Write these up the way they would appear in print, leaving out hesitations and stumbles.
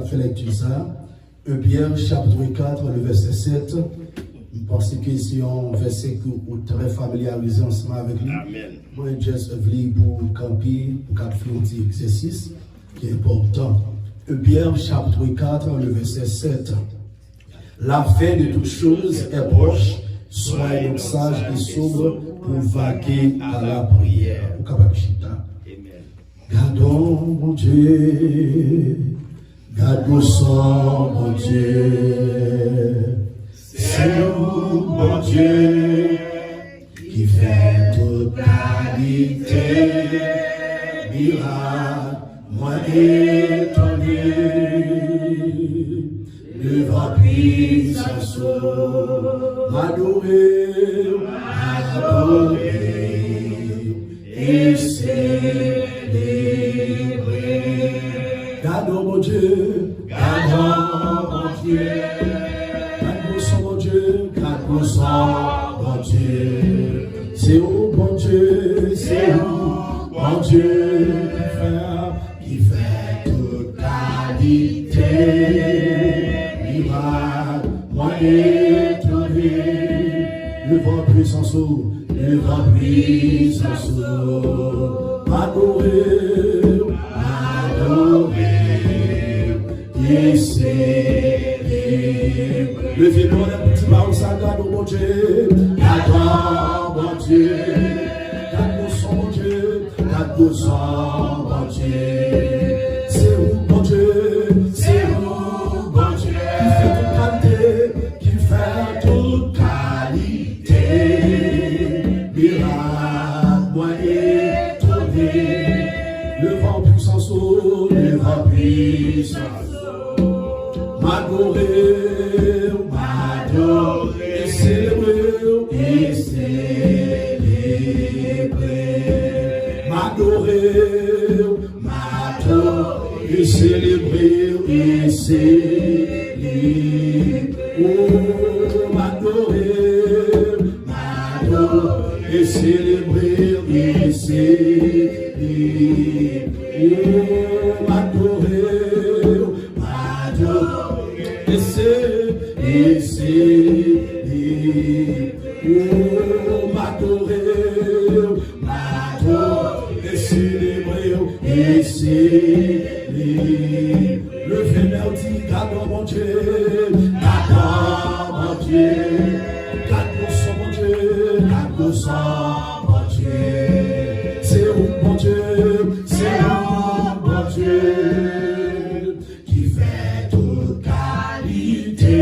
fait lecture ça. Pierre chapitre 4, le verset 7. Je pense que c'est un verset que vous êtes très familiarisé ensemble avec lui. Amen. Moi, je suis pour camper, pour faire un petit exercice qui est important. Pierre chapitre 4, le verset 7. La fin de toutes choses est proche. Soyez donc sages et sobres pour vaquer à la prière. Gardons, mon Dieu, garde nos sangs, mon Dieu. C'est nous, mon Dieu, qui fait toute qualité, miracle, moi étonné, devant puissance, m'adorer, et célébrer. Gardons, mon Dieu, gardons, mon Dieu. Mon Dieu, garde-nous sans mon Dieu. C'est où, mon Dieu, c'est où, mon Dieu, qui fait toute qualité, miracle, moi étonné, le vent puissance, m'adorer, et célébrer. Levez-nous les petits barons, ça garde mon Dieu, garde mon Dieu, garde son mon Dieu, garde son mon Dieu. C'est où mon Dieu, c'est où mon Dieu, qui fait toute qualité, miracle, moi étonné, le vent puissance, m'adorer. Et célébrer, m'adorer, et célébrer, et célébrer, m'adorer, et célébrer, et célébrer, m'adorer, et célébrer. Et célébrer, et célébrer. Le Vénère dit, garde mon Dieu, garde mon Dieu, garde son mon Dieu, garde son mon Dieu. C'est où mon Dieu, c'est où mon Dieu, qui fait toute qualité.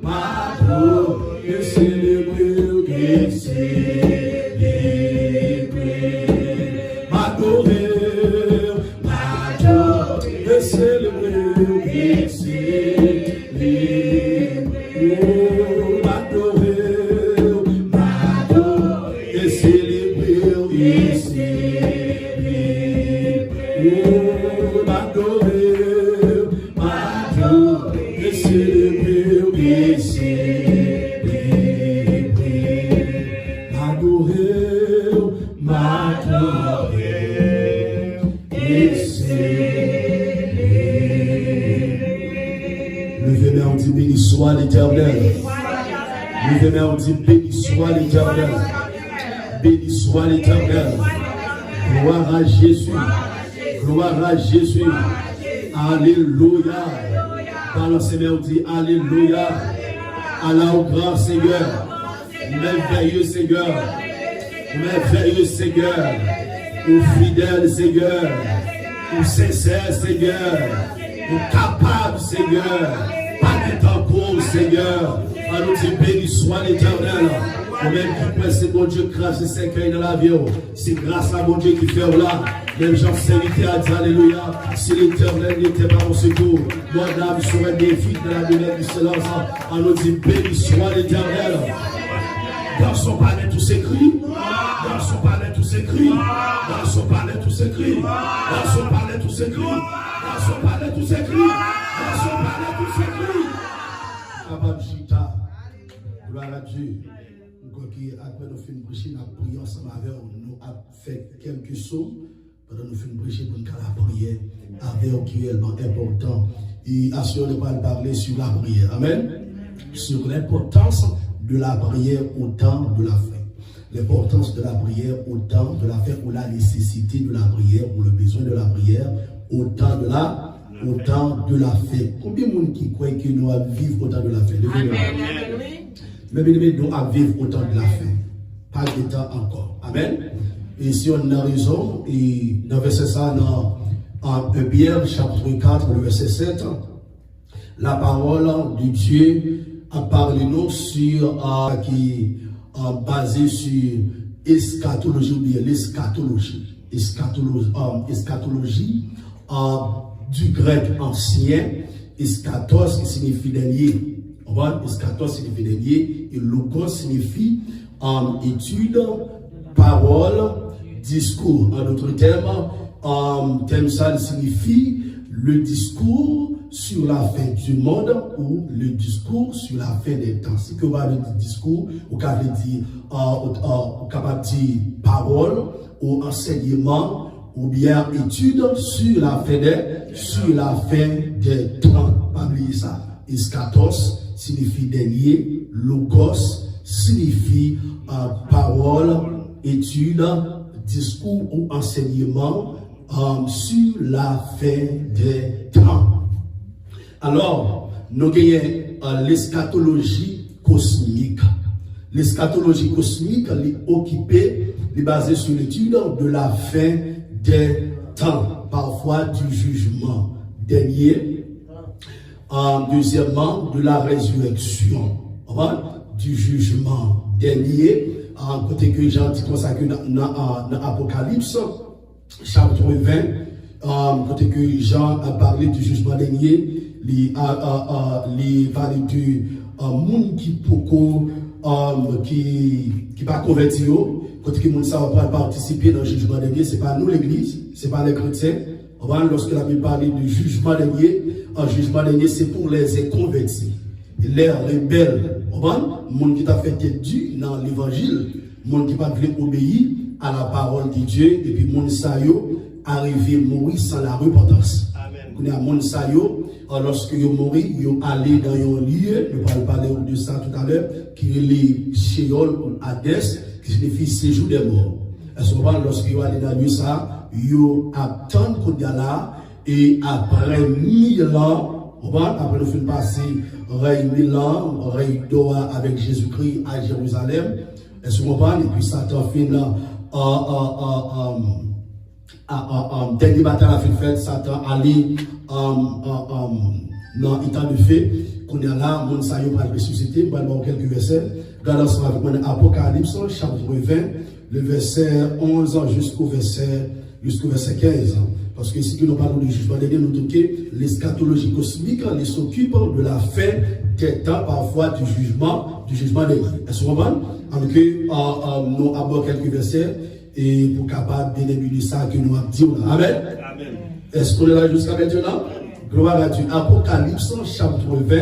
M'adorer, et célébrer, et célébrer. M'adorer, et célébrer, et célébrer. M'adorer, et célébrer, et célébrer. M'adorer. On dit béni soit l'Éternel. On dit béni soit l'Éternel. Béni soit l'Éternel. Gloire à Jésus. Gloire à Jésus. Alléluia. Par le Seigneur, on dit Alléluia. Allah au grand Seigneur. Merveilleux Seigneur. Merveilleux Seigneur. Au fidèle Seigneur. Au sincère Seigneur. Au capable Seigneur. Pas de temps pour Seigneur. Alors dit béni soit l'Éternel. Au même qui peut, c'est mon Dieu grâce et c'est qu'il dans la vie. C'est grâce à mon Dieu qui fait là. Même Jean Saint-Vité a dit Alléluia. Si l'Éternel n'était pas mon secours, mon âme serait définie dans la demeure du silence. Alors dit béni soit l'Éternel. Dans son palais tout s'écrit. Dans son palais tout s'écrit. Dans son palais tout s'écrit. Dans son palais tout s'écrit. Dans son palais tout s'écrit. Dans son palais tout s'écrit. Gloire à Dieu. Après nous finissons de prêcher, nous avons prié ensemble avec nous, avons fait quelques sauts pendant nous finissons de prêcher pour nous la prière avec qui est important. Et assurez de parler sur la prière. Amen. Sur l'importance de la prière au temps de la fin. L'importance de la prière au temps de la fin, ou la nécessité de la prière, ou le besoin de la prière au temps de la fin. Combien de monde qui croit que nous allons vivre au temps de la fin? Mais nous allons vivre au temps de la fin. Pas de temps encore. Amen. Et si on a raison, et dans le verset ça, dans 1 Pierre, chapitre 4, le verset 7, la parole de Dieu a parlé nous sur qui basé sur eschatologie ou bien l'eschatologie. Eschatologie du grec ancien, eschatos qui signifie dernier. Eschatos signifie dernier et logos signifie étude, parole, discours. En d'autres termes, terme ça signifie le discours sur la fin du monde ou le discours sur la fin des temps. Si vous avez dit discours, vous avez dit parole ou enseignement ou bien étude sur la fin des temps. Pas oublier ça. Eschatos signifie dernier, logos signifie parole, étude, discours ou enseignement sur la fin des temps. Alors, nous avons l'eschatologie cosmique. L'eschatologie cosmique est occupée, est basée sur l'étude de la fin des temps, parfois du jugement dernier. Deuxièmement, de la résurrection, du jugement dernier. Côté que j'ai dit comme ça que dans Apocalypse, chapitre 20, côté que Jean a parlé du jugement dernier, les valeurs du monde qui pas converti, côté que monde ça va participer dans le jugement dernier, c'est pas nous l'église, c'est pas les chrétiens. Lorsque la Bible parle du jugement dernier, un jugement dernier c'est pour les inconvertis, les rebelles, monde qui t'a fait tête dure dans l'évangile, monde qui pas voulu obéir à la parole de Dieu, et puis monde ça yo arrivé mourir sans la repentance. Amen. Monde ça yo lorsque yo mourir, yo aller dans un lieu, nous allons parler de ça tout à l'heure, qui est les Sheol ou Hadès, qui signifie séjour des morts. Et souvent lorsque yo aller dans lieu ça, yo attendent qu'on y a là, et après 1000 ans, après le film passé, règne 1000 ans, règne d'Oa avec Jésus-Christ à Jérusalem, et puis Satan fait là, dernier bataille à fait, Satan allait dans l'état de fait, qu'on est là, mon saillot va ressusciter, on va voir quelques versets. Regardons ça avec moi, Apocalypse, chapitre 20, le verset 11 jusqu'au verset 15. Parce que si nous parlons du jugement dernier, nous disons que l'eschatologie cosmique s'occupe de la fin des temps, parfois du jugement dernier. Est-ce que vous comprenez? Donc, nous abordons quelques versets et pour capable de débuter ça que nous avons dit. Amen. Amen. Est-ce qu'on est là jusqu'à maintenant? Gloire à Dieu. Apocalypse, chapitre 20,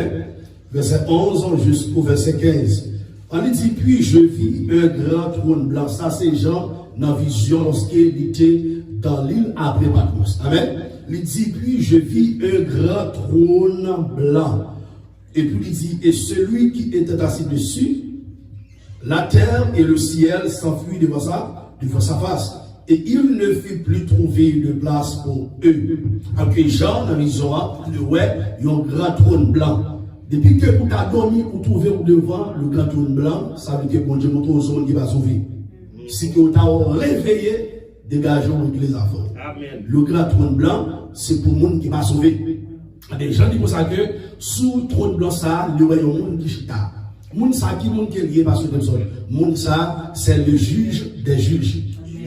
verset 11 jusqu'au verset 15. On dit, puis je vis un grand trône blanc. Ça, c'est Jean dans la vision lorsqu'il était dans l'île après Patmos. Amen. Il dit, puis je vis un grand trône blanc. Et puis il dit, et celui qui était assis dessus, la terre et le ciel s'enfuient devant sa face. Et il ne fut plus trouvé de place pour eux. Alors que Jean, dans la vision, il y a un grand trône blanc. Depuis que vous avez dormi, vous trouvez devant le grand trône blanc, ça veut dire que bon Dieu montre aux hommes qui va sauver. Si vous avez réveillé, dégageons les affaires. Amen. Le grand trône blanc, c'est pour le monde qui va sauver. Des gens disent pour ça que sous le trône blanc, ça, il y a un monde qui chita. Moun ça qui monde qui est lié par ce personne. Moun ça, c'est le juge des juges,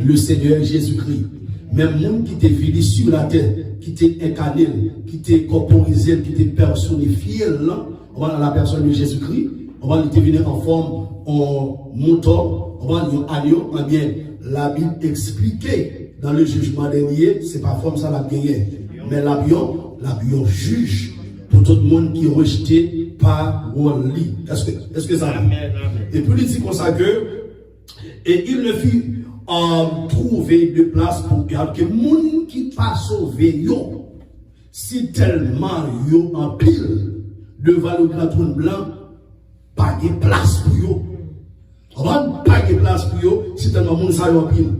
le Seigneur Jésus-Christ. Même monde qui t'est venu sur la terre, qui t'est incarné, qui t'est corporisé, qui t'est personnifié là, on va dans la personne de Jésus-Christ, on va lui venir en forme en mouton, on va lui agneau, bien la Bible expliquée dans le jugement dernier, c'est pas forme ça la gagné, mais l'avion juge pour tout le monde qui est rejeté parole. Est-ce que ça va? Et puis il dit comme ça que, et il ne fit trouver de place pour garder que les gens qui pas sauvé, si tellement yo en pile devant le grand trône blanc, pas de place pour eux. Pas de place pour eux, si tellement le monde ça en pile.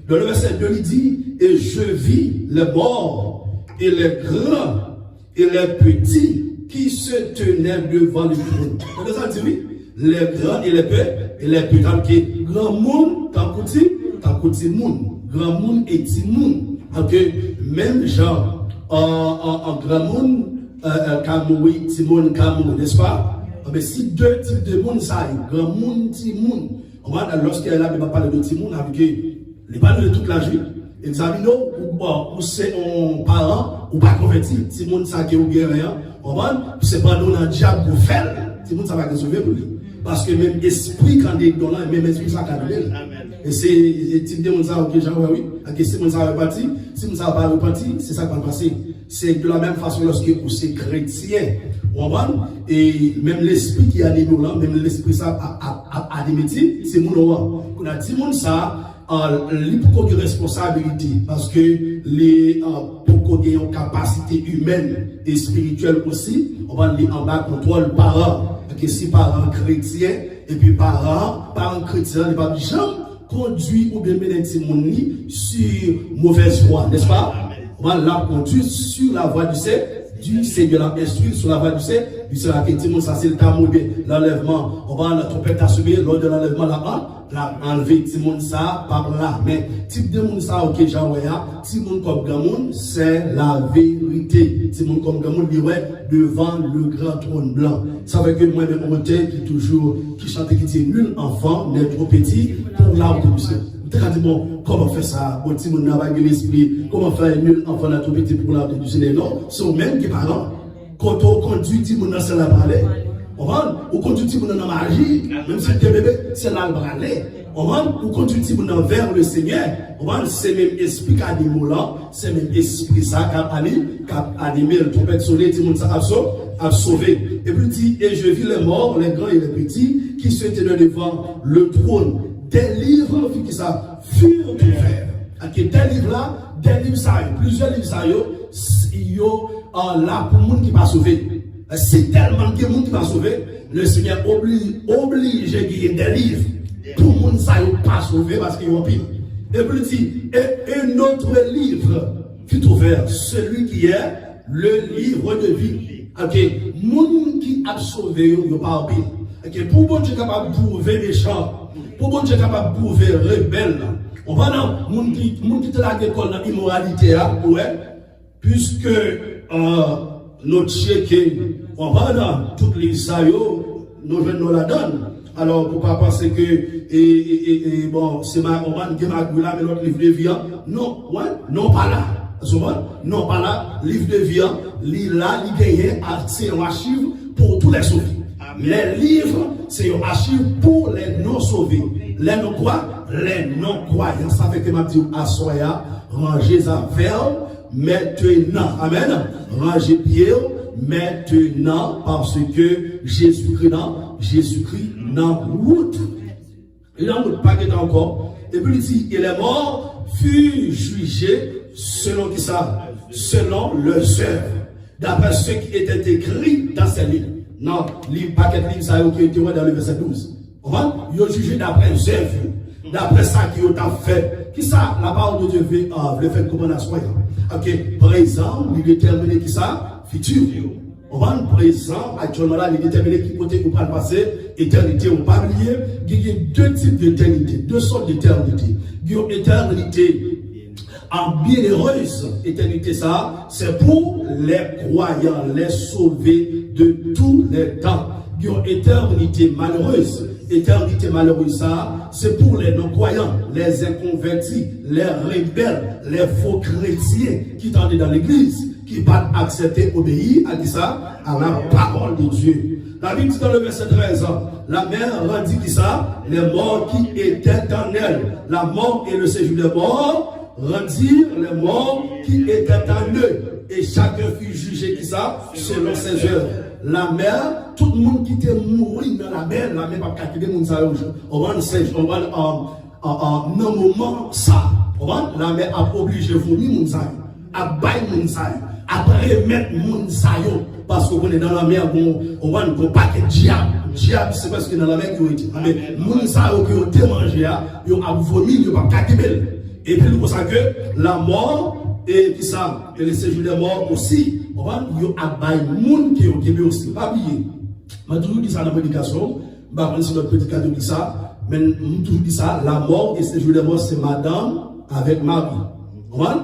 Dans le verset 2, il dit, et je vis les morts et les grands et les petits qui se tenaient devant le trône. Vous avez dit oui? Les grands et les petits. Grand monde, tant que monde. Grand monde et petit monde. Même genre, en grand monde, Kamoui, petit monde, Kamoui, n'est-ce pas? Mais si deux types de monde, ça y est, grand monde, petit monde. Lorsqu'elle est là, il va parler de petit monde, avec les parle de toute la vie. Examinons, ou c'est un parent, ou pas converti. Si monde ça qui est au guerrier, c'est pas dans un diable pour faire. Si monde ça va résolver pour lui. Parce que même esprit, quand il est dans là, même esprit ça va donner. Et c'est le type de monde ça, ok, genre, oui. Si monde ça va repartir, si monde ça va pas repartir, c'est ça qui va passer. C'est de la même façon lorsque vous êtes chrétien. Et même l'esprit qui a des là, même l'esprit ça a des métiers, c'est mon roi. On a dit monde ça. Les beaucoup de responsabilité parce que les beaucoup de capacité humaine et spirituelle aussi, on va les en bas contrôle parents. Que si parents chrétiens et puis parents chrétiens, les pas jamais conduit ou bien mener sur mauvaise voie, n'est-ce pas? On va la conduire sur la voie du Seigneur, instruire sur la voie du Seigneur, ça c'est le cas l'enlèvement. On va la trompette assumer lors de l'enlèvement là-bas. La enlever tout le monde ça par là, mais type de monde ça ok j'en tout le monde comme grand monde c'est la vérité. Tout le monde comme grand monde devant le grand trône blanc. Ça veut que moi même monter qui chante qui dit nul enfant n'est trop petit pour l'arbre de Dieu. Vous avez dit bon comment faire ça? Bon, tout le monde n'a pas l'esprit. Comment faire nul enfant n'est trop petit pour l'arbre de Dieu? Non, c'est au même qui parlent. Quand on conduit tout le monde dans la parler. On conduit tout le monde dans la magie, même si tu es bébé, c'est là le bralet. On conduit tout le monde vers le Seigneur. C'est même esprit qui a des mots là, c'est même esprit ça qui a animé le trompette soleil, tout le monde a sauvé. Et puis il dit, et je vis les morts, les grands et les petits, qui se tenaient devant le trône. Des livres qui ça furent ouverts. Des livres là, des livres ça, plusieurs livres ça, il y a là pour le monde qui va sauver. Si tellement que le monde qui va sauver, le Seigneur oblige de gagner des livres. Tout le monde ne pas sauvé parce qu'il y a un pire. Et puis il dit, et un autre livre fut ouvert, celui qui est le livre de vie. Ok, le monde qui a sauvé, il n'y a pas un pire. Ok, pour bon Dieu capable de prouver méchant, pour bon Dieu capable de prouver rebelle, on va dans le monde qui te l'a l'école dans l'immoralité, ouais, puisque notre chèque, on va dans toutes les saillots, nous venons la donne. Alors, pour ne pas penser que, bon, c'est ma, on va nous là, mais notre livre de vie, non, ouais, non, pas là. Non, pas là, livre de vie, là, il gagne, c'est un archive pour tous les sauvés. Les livres, c'est un archive pour les non-sauvés. Les non-quoi? Les non-croyants. Ça fait que m'a dit, assoya, rangez à verre, maintenant. Amen. Rangez pied, maintenant, parce que Jésus-Christ dans route. Il n'a pas été encore. Et puis il dit, et les morts furent jugés selon qui ça? Selon leurs œuvres. D'après ce qui était écrit dans ces livres. Non, les paquets de livres, ça a été dans le verset 12. Ils ont jugé d'après les œuvres. D'après ça qu'ils ont fait. Qui ça? La parole de Dieu veut faire comprendre à soi. Ok, présent, il détermine qui ça? Futur. On va le présent, actuellement là, il détermine qui côté ou pas le passé, éternité ou pas oublier. Il y a deux types d'éternité, deux sortes d'éternité. Il y a éternité en bienheureuse. Éternité ça, c'est pour les croyants, les sauvés de tous les temps. Il y a éternité malheureuse. Éternité malheureuse ça, c'est pour les non-croyants, les inconvertis, les rebelles, les faux chrétiens qui tendaient dans l'église. Qui pas accepter, obéir à qui ça? À la parole de Dieu. La Bible dit dans le verset 13, la mère rendit qui ça? Les morts qui étaient en elle. La mort et le séjour des morts rendirent les morts qui étaient en eux. Et chacun fut jugé qui ça? Selon ses œuvres. la mer, tout le monde qui était mort dans la mer pas capter les gens. On va dans moment ça. La mer a obligé de vomir les gens, à bailler les gens, à remettre les gens. Parce qu'on est dans la mer, on va un paquet de diable. Diable, c'est parce que dans la mer qui ont été. Mais les gens qui ont été mangés, ils ont vomi, ils n'ont pas capté. Et puis, nous savons que la mort, et qui ça, et le séjour des morts aussi, on va nous abattre les gens qui ont été aussi. Pas oublier. Je toujours dit ça dans la prédication, je vais si notre prédicateur dit ça, mais je toujours dit ça, la mort et le séjour des morts, c'est madame avec Marie.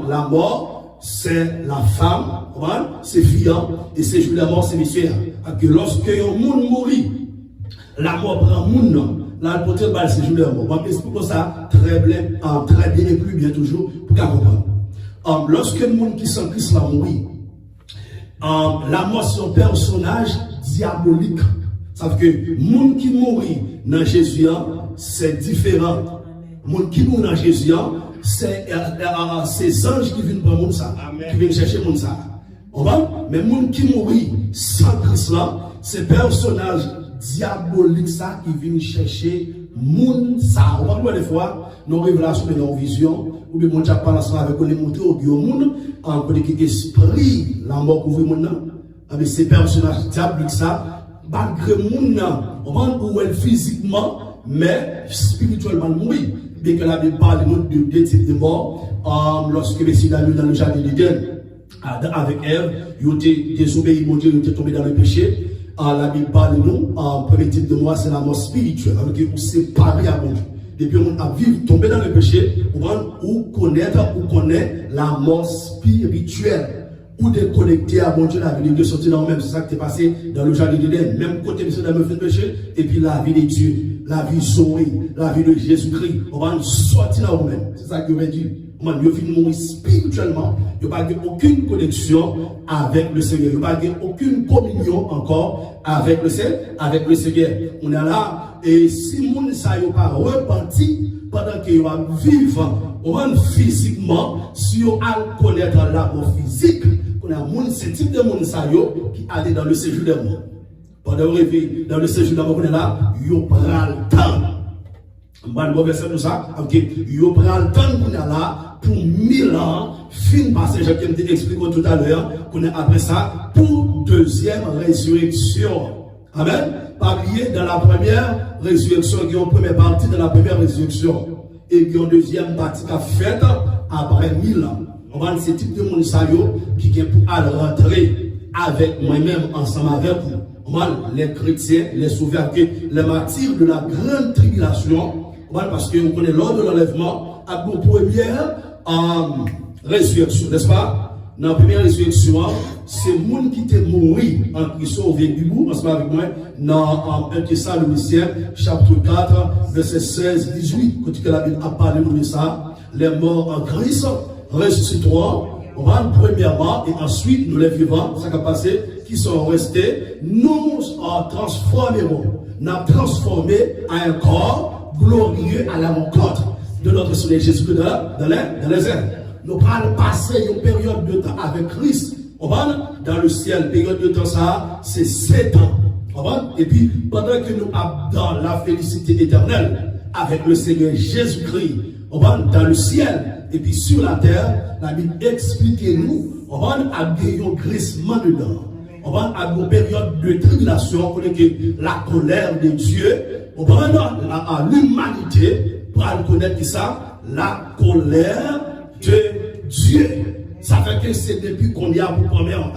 La mort, c'est la femme, c'est fille, et le séjour des morts, c'est monsieur. Que lorsque un monde mourit, la mort prend un monde. Là, le côté de séjour des morts. Je vais expliquer ça très bien et plus bien toujours pour qu'on comprenne. Lorsque le monde qui s'en Christ l'a mouru, la mort c'est un personnage diabolique. Ça veut dire que le monde qui mourit dans Jésus, c'est différent. Le monde qui mourit dans Jésus, c'est ces anges qui viennent prendre ça, qui viennent chercher mon ça. Mais le monde qui mourit sans Christ là, c'est personnage diabolique ça qui viennent chercher moun ça. On va voir des fois nos révélations de nos visions ou bien mon Dieu parle avec on est monté au monde en côté esprit la mort couvre mon avec ces personnages diaboliques ça malgré mon on va où physiquement mais spirituellement mourir bien que la Bible parle de deux types de mort lorsque les dans le jardin d'Éden avec Ève ils ont été désobéis mon Dieu ils ont été tombés dans le péché. La Bible parle de nous, premier type de mort, c'est la mort spirituelle. On est séparé à mon Dieu. Depuis on a vécu, tombé dans le péché, on connaît la mort spirituelle. Ou déconnecter à mon Dieu, la vie de Dieu sortir dans nous-mêmes. C'est ça qui est passé dans le jardin d'Éden. Même côté de dans le péché, et puis la vie de Dieu, la vie Zoé, la vie de Jésus-Christ. On va sortir dans nous-mêmes. C'est ça que je veux dire. On va mourir spirituellement. Il n'y a pas aucune connexion avec le Seigneur. Il n'y a pas aucune communion encore avec le Seigneur. On est là. Et si le monde n'a pas repenti pendant qu'il va vivre, on va physiquement, si on a connaître la mort physique, on a ce type de monde qui allait dans le séjour des morts. Pendant que dans le séjour des morts, on est là, il prend le temps. Bon, mauvais c'est tout ça. Ok, il prend le temps qu'on est là pour 1000 ans. Fin passage que je t'ai expliqué tout à l'heure. Qu'on est après ça pour deuxième résurrection. Amen. Pas oublier dans la première résurrection, il y a une première partie de la première résurrection. Et il y a une deuxième partie qui a fait après 1000 ans. On va ce type de monde qui vient pour aller rentrer avec moi-même ensemble avec vous. Les chrétiens, les sauveurs, les martyrs de la grande tribulation, parce qu'on connaît lors de l'enlèvement, à nos premières résurrection, n'est-ce pas? Dans la première résurrection, c'est le monde qui était mort en Christ au début, ensemble avec moi, dans 1 Thessaloniciens, chapitre 4, verset 16-18, quand la Bible a parlé de ça, les morts en Christ ressusciteront. On va premièrement et ensuite nous les vivants, ça qui a passé, qui sont restés, nous transformerons, nous transformés à un corps glorieux à la rencontre de notre Seigneur Jésus-Christ dans les airs. Nous allons passer une période de temps avec Christ. On va dans le ciel, période de temps ça, c'est 7 ans. On va, et puis pendant que nous sommes dans la félicité éternelle avec le Seigneur Jésus-Christ, on va dans le ciel. Et puis sur la terre, la Bible explique-nous, on va avoir un glissement dedans. On va avoir une période de tribulation, pour que la colère de Dieu, on va à l'humanité pour connaître ça, la colère de Dieu. Ça fait que c'est depuis qu'on y a pour première,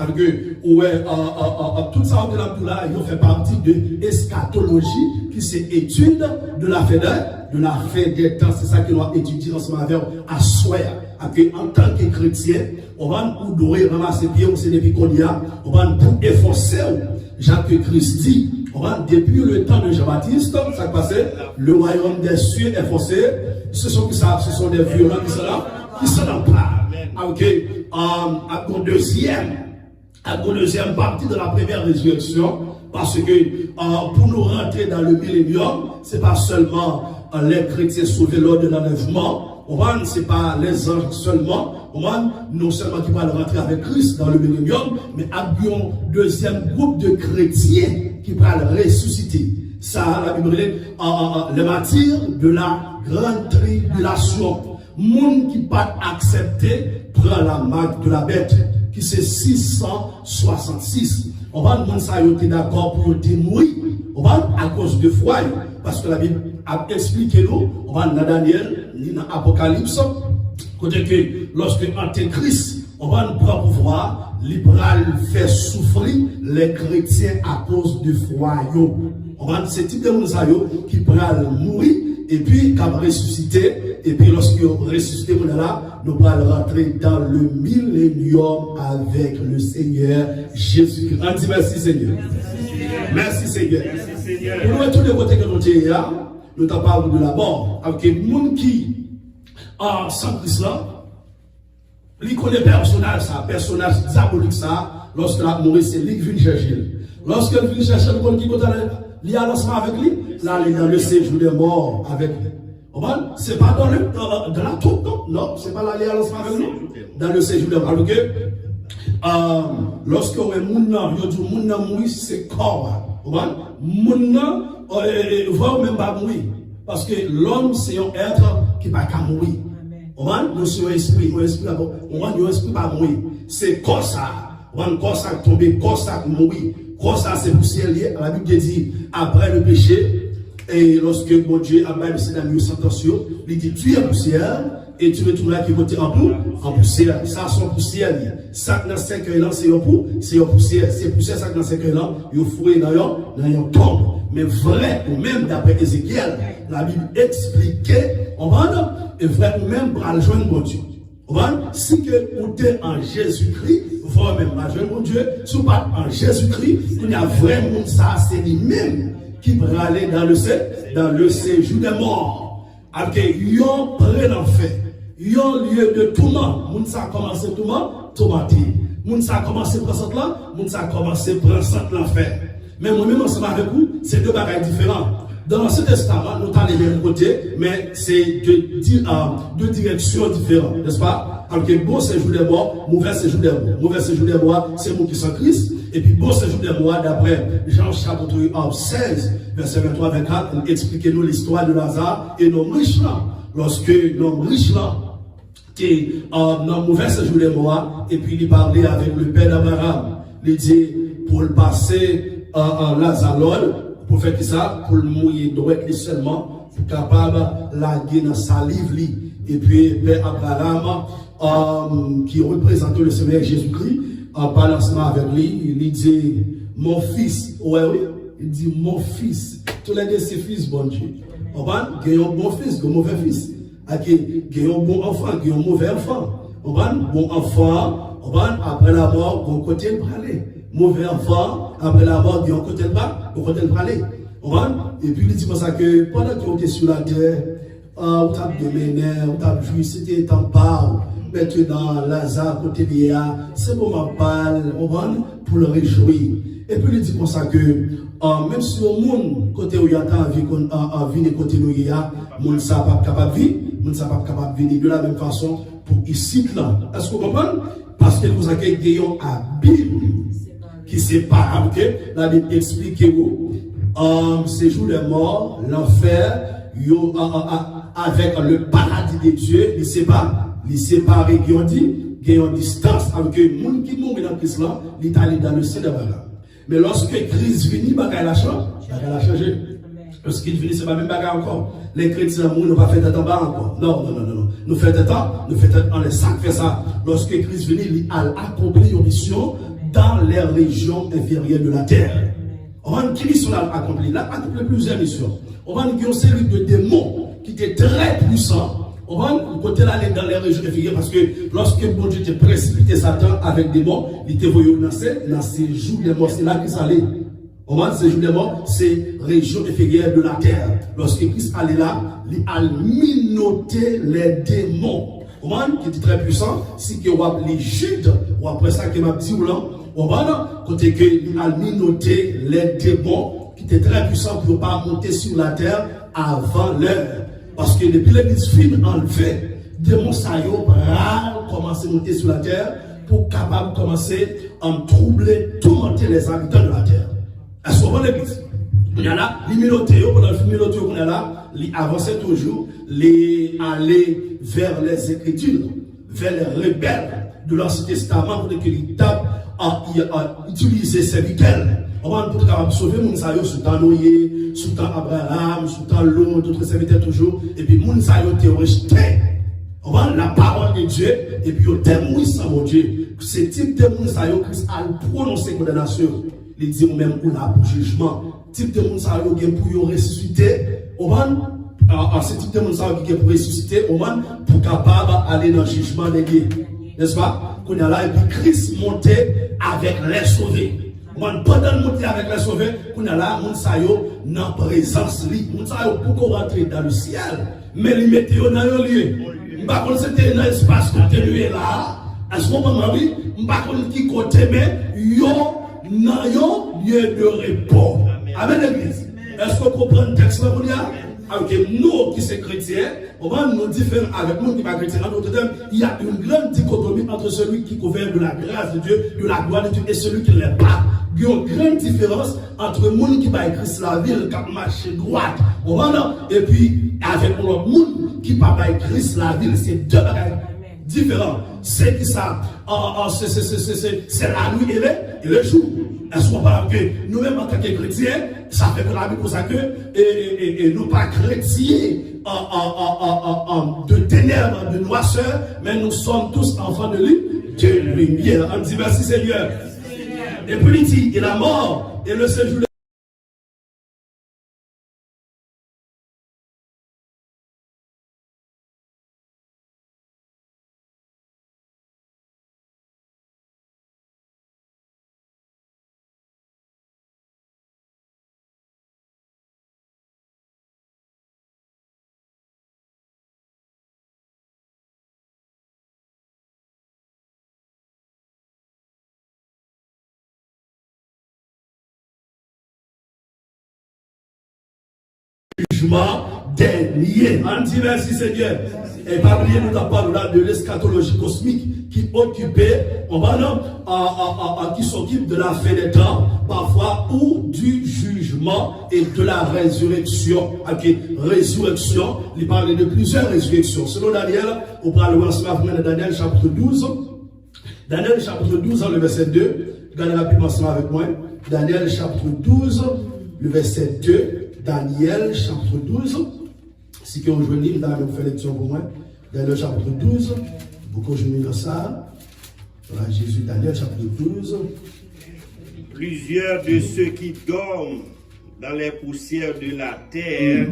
tout ça là, il fait partie de l'eschatologie, qui c'est étude de la fin des temps. C'est ça que nous avons étudié ensemble avec à Soya. En tant que chrétien, on va nous donner ramasser pieds, c'est depuis qu'on y a, on va nous efforcer. Jacques Christ dit, on va depuis le temps de Jean-Baptiste, ça passait, le royaume des cieux est forcé. Ce sont des violents qui sont en place. Ok, à la deuxième partie de la première résurrection, parce que pour nous rentrer dans le millénium, c'est pas seulement les chrétiens sauvés lors de l'enlèvement, c'est pas les anges seulement, non seulement qui vont rentrer avec Christ dans le millénium, mais avions deuxième groupe de chrétiens qui vont ressusciter. Ça, la Bible dit, les martyrs de la grande tribulation. Monde qui pas accepté prend la marque de la bête, qui c'est 666. On va demander ça, ils étaient d'accord pour mourir. On va à cause de foi, parce que la Bible a expliqué nous, on va dans Daniel, dans Apocalypse, côté que lorsque Antéchrist, on va prendre pouvoir, libéral fait souffrir les chrétiens à cause de foi. On va ce type de monde qui prend mourir et puis qui va ressusciter. Et puis lorsque ressuscité, nous allons rentrer dans le millénium avec le Seigneur Jésus-Christ. On dit merci Seigneur. Merci Seigneur. Pour nous, tous les côtés que nous sommes là, nous parlons de la mort. Avec les gens qui, sans Christ là, ils connaissent personnage diabolique ça, lorsque la mort c'est lui qui vient chercher. Lorsque il vient chercher, le qui il y a lancement avec lui, là il est dans le séjour des morts avec lui. C'est pas dans la tombe, non, c'est pas là il y a lancement avec lui, dans le séjour des morts. Lorsque on est mouna, mourir, c'est corps. Mouna, va même pas mourir. Parce que l'homme, c'est un être qui ne peut pas mourir. Nous sommes esprit, on esprit d'abord. On esprit pas mourir. C'est corps ça. Corps ça tomber, corps ça mourir. Corps ça, c'est poussière lié. La Bible dit, après le péché, et lorsque mon Dieu a même c'est dans le sentention, il dit, tu es poussière. Et tu veux trouver là qui côté en poussière. Ça, son poussière. Ça, dans 5 ans, c'est un poussière. C'est poussière, ça, dans 5 ans, il faut fouiller dans un tombe. Mais vrai, ou même d'après Ézéchiel, la Bible expliquait, et vrai, ou même pour le joindre mon Dieu. Si que vous êtes en Jésus-Christ, vous même pas joindre mon Dieu, si vous pas en Jésus-Christ, il y a vraiment ça, c'est lui-même qui va aller dans le séjour des morts. Avec yon près l'enfer. Yon lieu de tourment. Moun sa commencé tourmenté. Moun sa commencé prendre là, moun sa commencé prendre l'enfer. Mais moi-même ensemble avec vous, c'est deux bagages différents. Dans l'Ancien Testament, nous allons les mêmes côtés, mais c'est deux directions différentes, n'est-ce pas? Alors que bon séjour des morts, mauvais séjour des morts. Mauvais séjour des morts, c'est vous qui sont Christ. Et puis bon séjour des morts, d'après Jean chapitre 16, verset 23-24, expliquez-nous l'histoire de Lazare et l'homme riche là. Lorsque l'homme riche là, qui est dans le mauvais séjour des morts, et puis il parlait avec le père d'Abraham, il dit pour le passer en Lazare, pour faire ça, pour le mouiller droit seulement, pour capable laguer dans sa livre. Et puis père Abraham, qui représente le Seigneur Jésus-Christ, en parlant avec lui, il dit mon fils, il dit mon fils, tous les deux ses fils, bon Dieu. Il y a un bon fils, un mauvais fils. Il y a un bon enfant, il y a un mauvais enfant. Bon enfant, après la mort, bon côté de aller. Mauvais enfant, après la mort, il y a un côté de aller. Et puis il dit comme ça que pendant que vous êtes sur la terre, vous avez démené, vous avez joué, c'était temps pas. Maintenant, Lazare, côté de c'est bon, ma parle, pour le réjouir. Et puis il dit comme ça que, même si au monde, côté où il y a envie de côté où il y a, mon ne sera pas capable de vivre, mon ne sera pas capable de venir de la même façon pour ici, là. Est-ce que vous comprenez? Parce que vous avez gagné à Bible qui sépare, ok? La Bible explique vous, séjour des morts, l'enfer, avec le paradis de Dieu, il sépare. Les séparés qui ont dit, qui ont distance avec les gens qui mourent dans Christ là, l'Italie dans le ciel là. Mais lorsque Christ vient, bagaille a changé. Lorsqu'il vient, c'est pas même bagaille encore. Les chrétiens mourent, nous pas fait temps bas encore. Non. Nous faisons temps, on les sacs fait ça. Lorsque Christ vient, il a accompli une mission dans les régions inférieures de la terre. On va une mission a accompli. Il a accompli plusieurs missions. On va une série de démons qui étaient très puissants. On va côté aller dans les régions inférieures parce que lorsque bon Dieu te précipité Satan avec des morts, il te voyait dans ces jours des morts, c'est là qu'il s'allait. On va ces jours des morts, c'est région inférieure de la terre. Lorsque Christ allait là, il a minoté les démons. On va qui était très puissant, si que on les Judes, ou après ça que m'a dit on va côté que il a minoté les démons qui étaient très puissants pour ne pas monter sur la terre avant l'heure. Parce que depuis l'église fine enlevée, démons ça commencer à monter sur la terre pour capable commencer à troubler, tourmenter les habitants de la terre. Est-ce qu'on voit l'église? Il y a là, les milotés, pendant le miloté qu'on est là, ils avançaient toujours, les aller vers les Écritures, vers les rebelles de l'Ancien Testament, pour qu'ils tapent à utiliser ces vitelles. On va pour capable sauver mon sayo sous temps Noé, sous temps Abraham, sous temps Lot, d'autres serviteurs toujours, et puis mon sayo te rejeté. On va la parole de Dieu, et puis au témoin sans mon Dieu. Ce type de mon sayo Christ a prononcé condamnation. Il dit même ou là pour jugement. Type de mon sayo qui est pour ressusciter. On va ce type de mon sayo qui est pour ressusciter. On va pour capable aller dans le jugement des gays. N'est-ce pas? Qu'on a là, et puis Christ montait avec les sauvés. Pendant le monter avec les sauvés, qu'on a là, mon sayo dans présence li. Mon sayo pour rentrer dans le ciel. Mais les météo dans le lieu. Par contre, c'était un espace que tu es là. À ce moment-là, oui, par contre, qui côté, mais yo, dans un lieu de repos. Amen, l'église. Est-ce que vous comprenez le texte là, avec nous qui sommes chrétiens, on va nous différer avec nous qui ne sommes pas chrétiens. En d'autres termes, il y a une grande dichotomie entre celui qui gouverne de la grâce de Dieu, de la gloire de Dieu, et celui qui ne l'est pas. Il y a une grande différence entre le monde qui va écrire la ville, qui marche droite, et puis avec le monde qui va écrire la ville. C'est deux bagages différents. C'est qui ça? C'est la nuit et le jour. Est-ce qu'on parle que nous-mêmes en tant que chrétiens, ça fait que la Bible pour ça que et nous pas chrétiens de ténèbres, de noirceur, mais nous sommes tous enfants de lumière. On dit merci Seigneur. Et puis il dit, et la mort et le séjour. Dernier. On dit merci Seigneur. Et pas oublier, nous parlons là de l'eschatologie cosmique qui occupait, qui s'occupe de la fin des temps, parfois, ou du jugement et de la résurrection. Ok, résurrection, il parle de plusieurs résurrections. Selon Daniel, on parle de Daniel chapitre 12. Daniel chapitre 12, le verset 2. Regardez rapidement cela avec moi. Daniel chapitre 12, le verset 2. Daniel chapitre 12. Si que aujourd'hui, vous avez fait lecture pour moi. Daniel chapitre 12. Beaucoup je mets ça. Voilà, Jésus, Daniel chapitre 12. Plusieurs de ceux qui dorment dans les poussières de la terre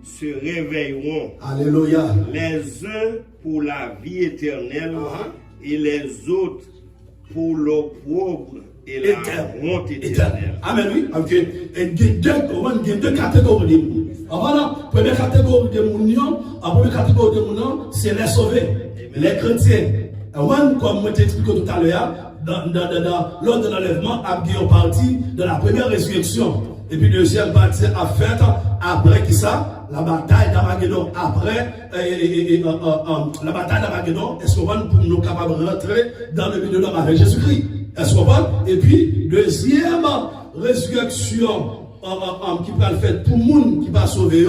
se réveilleront. Alléluia. Les uns pour la vie éternelle et les autres pour l'opprobre et la honte éternelle. Amen, oui. Ok. Et il y a deux catégories de monde. Voilà, la première catégorie de monde, la première catégorie de monde, c'est les sauvés, les chrétiens. Comme je t'ai expliqué tout à l'heure, lors de l'enlèvement, il y partie de la première résurrection. Et puis deuxième partie a fait après qui ça? La bataille d'Armageddon. Après la bataille d'Armageddon, est-ce qu'on va pour nous capables de rentrer dans le milieu de l'homme avec Jésus-Christ? Est-ce qu'on va? Et puis deuxième résurrection qui va le faire pour le monde qui va sauver,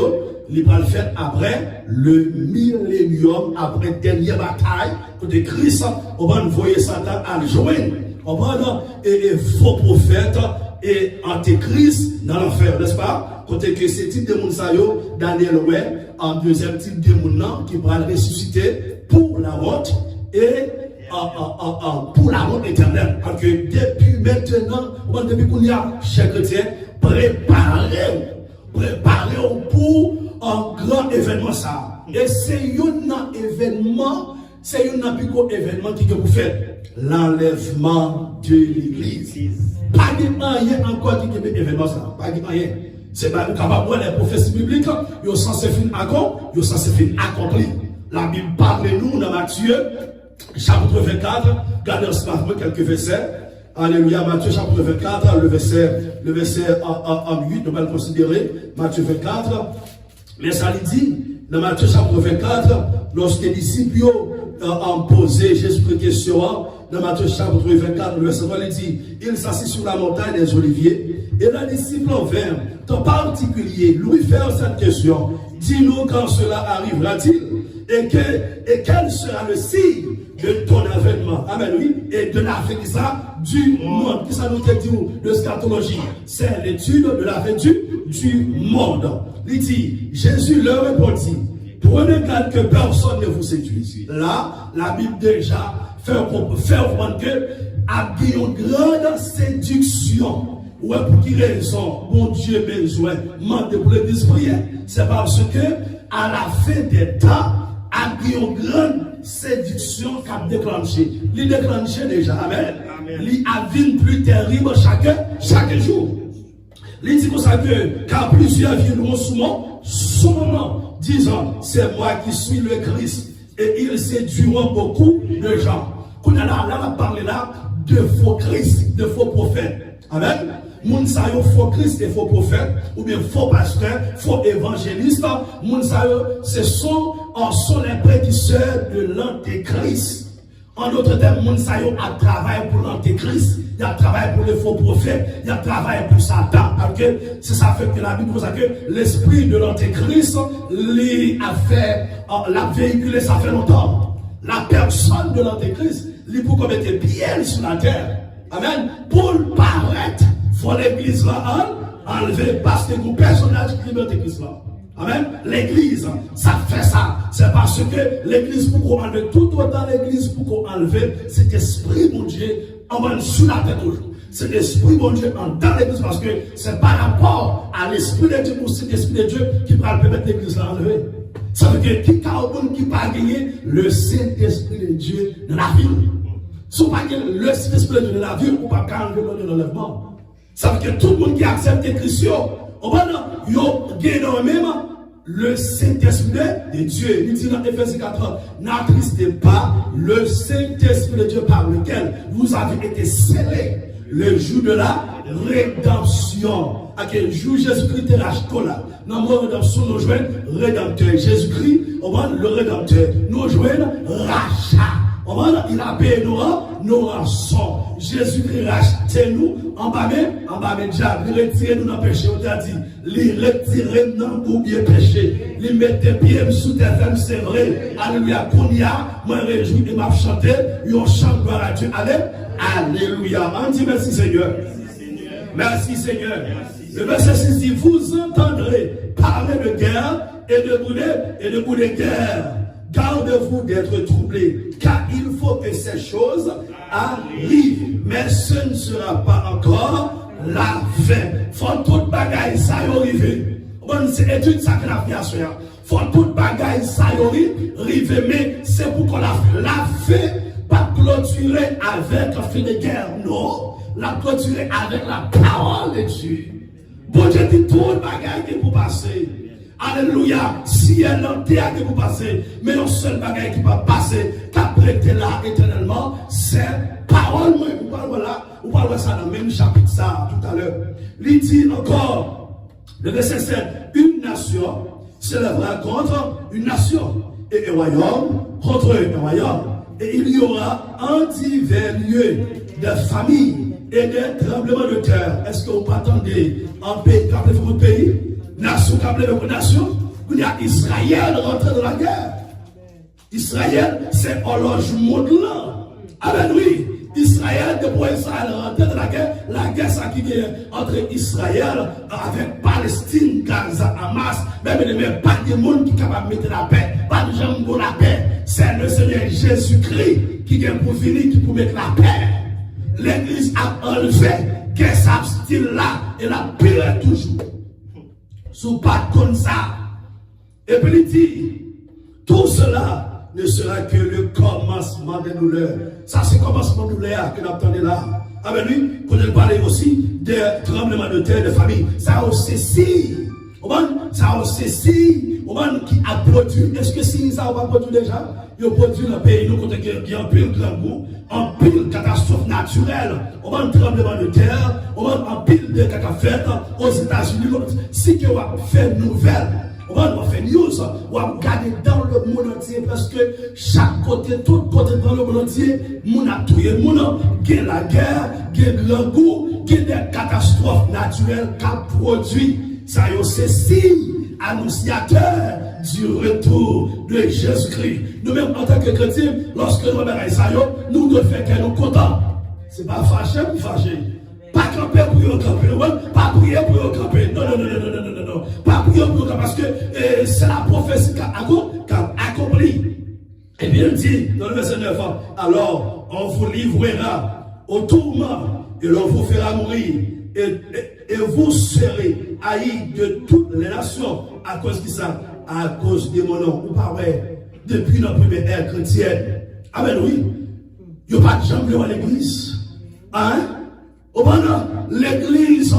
il va le faire après le millénium, après la dernière bataille, côté Christ, on va envoyer Satan à le joindre. On va et faux prophètes et antéchrist dans l'enfer, n'est-ce pas? Côté que ce type de monde, Daniel ouais, en deuxième type de monde qui va le ressusciter pour la honte et pour la honte éternelle. Parce que depuis maintenant, depuis qu'on y a, chers chrétiens, préparez-vous pour un grand événement ça. Et c'est un événement, c'est un événement qui vous fait l'enlèvement de l'église. Pas de rien encore qui est événement ça. Pas de rien. C'est pas capable de les prophéties bibliques, ils sont censés finir accompli. La Bible parle de nous dans Matthieu, chapitre 24, regardez ensemble quelques versets. Alléluia, Matthieu chapitre 24, le verset 8, nous allons le considérer. Matthieu 24, mais ça lui dit, dans Matthieu chapitre 24, lorsque les disciples ont posé Jésus une question, dans Matthieu chapitre 24, le verset 3, il dit, il s'assit sur la montagne des Oliviers, et les disciples vinrent, en particulier, lui faire cette question, dis-nous quand cela arrivera-t-il, et quel sera le signe de ton avènement, amen, oui, et de l'avènement du monde. Qui ça nous dit de scatologie? C'est l'étude de l'avènement du monde. Il dit, Jésus leur répondit, prenez garde que personne ne vous séduise. Là, la Bible déjà fait comprendre que a une grande séduction. Ouais, pour qui raison, mon Dieu besoin, demande pour l'église prière. C'est parce que, à la fin des temps, a une grande séduction qui a déclenché. Il déclenché déjà, amen. Il a vu plus terrible chaque jour. Il dit comme ça que, car plusieurs viendront sous mon nom, disant, c'est moi qui suis le Christ. Et ils séduiront beaucoup de gens. Qu'on a là, parlé là de faux Christ, de faux prophètes. Amen. Moun sa yo faux Christ et faux prophètes, ou bien faux pasteurs, faux évangélistes. Moun sa yo, ce sont les prédicteurs de l'antéchrist. En d'autres termes, moun sa yo a travaillé pour l'antéchrist, il a travaillé pour les faux prophètes, il a travaillé pour Satan. Okay? C'est ça fait que la Bible dit que l'esprit de l'antéchrist l'a véhiculé, ça fait longtemps. La personne de l'antéchrist, lui pour commettre pied sur la terre. Amen. Pour paraître, faut l'église là enlever parce que le personnage qui est l'antéchrist là. Amen. L'église, ça fait ça. C'est parce que l'église, pour qu'on enlève tout autant l'église, pour qu'on enlève cet esprit, mon Dieu, on va sous la tête toujours. Cet esprit, mon Dieu, dans l'église, parce que c'est par rapport à l'esprit de Dieu, ou cet esprit de Dieu qui va permettre l'église à enlever. Ça veut dire qu'il y a un qui va gagner le Saint-Esprit de Dieu dans la vie. Si vous n'avez pas le Saint-Esprit de Dieu dans la vie, vous ne pouvez pas enlever l'enlèvement. Ça veut dire que tout le monde qui accepte Christ, on va gagner même le Saint-Esprit de Dieu. Il dit dans Ephésiens 4, n'attristez pas le Saint-Esprit de Dieu par lequel vous avez été scellés le jour de la rédemption. À quel jour Jésus-Christ est racheté là? Dans la rédemption, nous jouons rédempteur. Jésus-Christ, le rédempteur, nous jouons rachat. Il a payé nos rançons. Jésus-Christ racheté nous en bas même diable. Il retire nous dans le péché. On a dit, il retire nous pour bien péché. Il met tes pieds sous tes femmes, c'est vrai. Alléluia. Moi, réjouis et m'a chanté. On chante gloire à Dieu. Alléluia. On dit merci Seigneur. Merci Seigneur. Le verset 6 dit, vous entendrez parler de guerre et de boulet de guerre. Gardez-vous d'être troublés, car il faut que ces choses arrivent. Mais ce ne sera pas encore la fin. Faut toute bagaille ça y arrive. Bon, c'est étude ça que la vie a fait. Faut toute bagaille ça y arrive, mais c'est pour qu'on la fait, pas clôturer avec un fin de guerre. Non, la clôturer avec la parole de Dieu. Bon Dieu dit toute bagaille qui pour passer. Alléluia, si elle en terre qui vous passez, mais le seul bagage qui va passer, qu'après t'es là éternellement, c'est parole. Moi, vous parlez ça dans le même chapitre, ça, tout à l'heure. Il dit encore, le verset 7, une nation s'élèvera contre une nation, et un royaume contre un royaume. Et il y aura en divers lieux de familles et de tremblements de terre. Est-ce que vous attendez un pays, rappelez-vous votre pays? Nation qui appelée votre nation, il y a Israël rentré dans la guerre. Israël, c'est horloge monde là. Amen, oui. Israël, depuis Israël rentré dans la guerre ça qui est entre Israël avec Palestine, Gaza, Hamas, même pas de monde qui est capable de mettre la paix, pas de gens pour la paix. C'est le Seigneur Jésus-Christ qui vient pour venir, qui pour mettre la paix. L'église a enlevé que ça style là et la paix toujours. Sous pas comme ça. Et puis il dit, tout cela ne sera que le commencement des douleurs. Ça c'est le commencement de douleur que nous attendons là. Avec lui, quand il parlait aussi des tremblements de terre de famille. Ça aussi si. Ça aussi si. Qui a produit. Est-ce que si ça va produire déjà? Il a produit dans le pays, nous côté qui a un pile grand goût, un pile catastrophe naturelle, on va un tremblement de terre, on va un pile de catastrophes aux États-Unis. Si on va faire une nouvelle, on va faire fake news, ou à regarder dans le monde entier, parce que chaque côté, tout côté dans le monde entier, moun a tué moun, gen la guerre, gen l'angou, gen des catastrophes naturelles qu'a produit. Ça y est, c'est signe annonciateur du retour de Jésus-Christ. Nous-mêmes, en tant que chrétiens, lorsque nous regardons ça, nous devons faire que nous contents. C'est pas fâché ou fâché. Pas camper pour y camper, pas prier pour y camper. Non. Pas prier pour y camper parce que c'est la prophétie qui a accompli. Et bien il dit dans le verset 9, alors on vous livrera au tourment et l'on vous fera mourir. Et vous serez haïs de toutes les nations à cause de ça, à cause de mon nom. Vous parlez depuis notre première ère chrétienne. Amen, oui. Il n'y a pas de jambe à l'église. Hein? Au pendant l'église,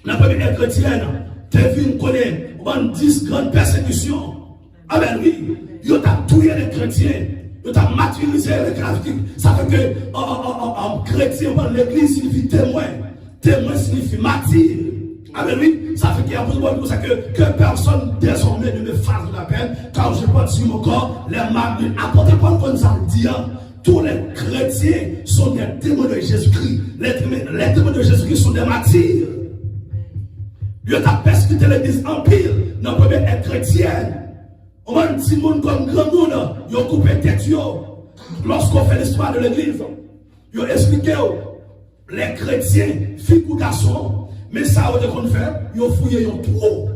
la première ère chrétienne, t'as vu, on connaît, on 10 grandes persécutions. Amen, oui. Il y a tué les chrétiens. Il y a martyrisé les chrétiens. Ça fait que en chrétien, l'église signifie témoin. Témoin signifie martyr. Amen, oui. Ça fait qu'il y a beaucoup de choses que personne désormais ne me fasse de la peine. Quand je porte sur mon corps, les martyrs, apportez pas comme ça le dit. Tous les chrétiens sont des témoins de Jésus-Christ. Les témoins de Jésus-Christ sont des martyrs. Dieu t'a persécuté l'église en pile dans la première ère chrétienne. On va un petit monde comme grand monde, ils ont coupé tête. Lorsqu'on fait l'histoire de l'église, ils ont expliqué les chrétiens, filles ou garçons, mais ça, on a fait, ils ont fouillé trop.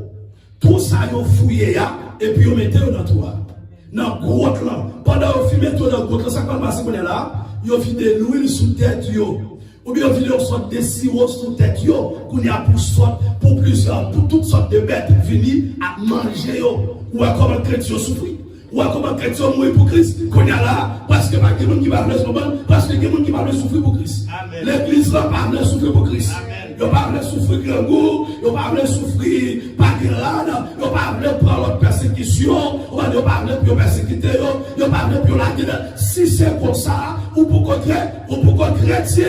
Tout ça, ils ont fouillé, et puis ils ont mis dans toi. Dans le gros là, pendant qu'ils filment tout dans le gros là, ça va passer là, ils ont fait de l'huile sous tête, ou bien ils ont sorte de sirop sous tête, qu'on y a pour toutes sortes de bêtes venir à manger, ou comme un chrétien souffre, ou comme un chrétien mourir pour Christ, qu'on y a là, parce que pas quelqu'un qui va le souffrir, parce que quelqu'un qui va le souffrir pour Christ. L'église là, pas le souffrir pour Christ. Ils ne parlent pas de souffrir grand goût, ils ne parlent pas de souffrir par grade, ils ne parlent pas de prendre persécution, ils ne parlent pas de persécuter, ils ne parlent pas de la guerre. Si c'est comme ça, ou pourquoi chrétien?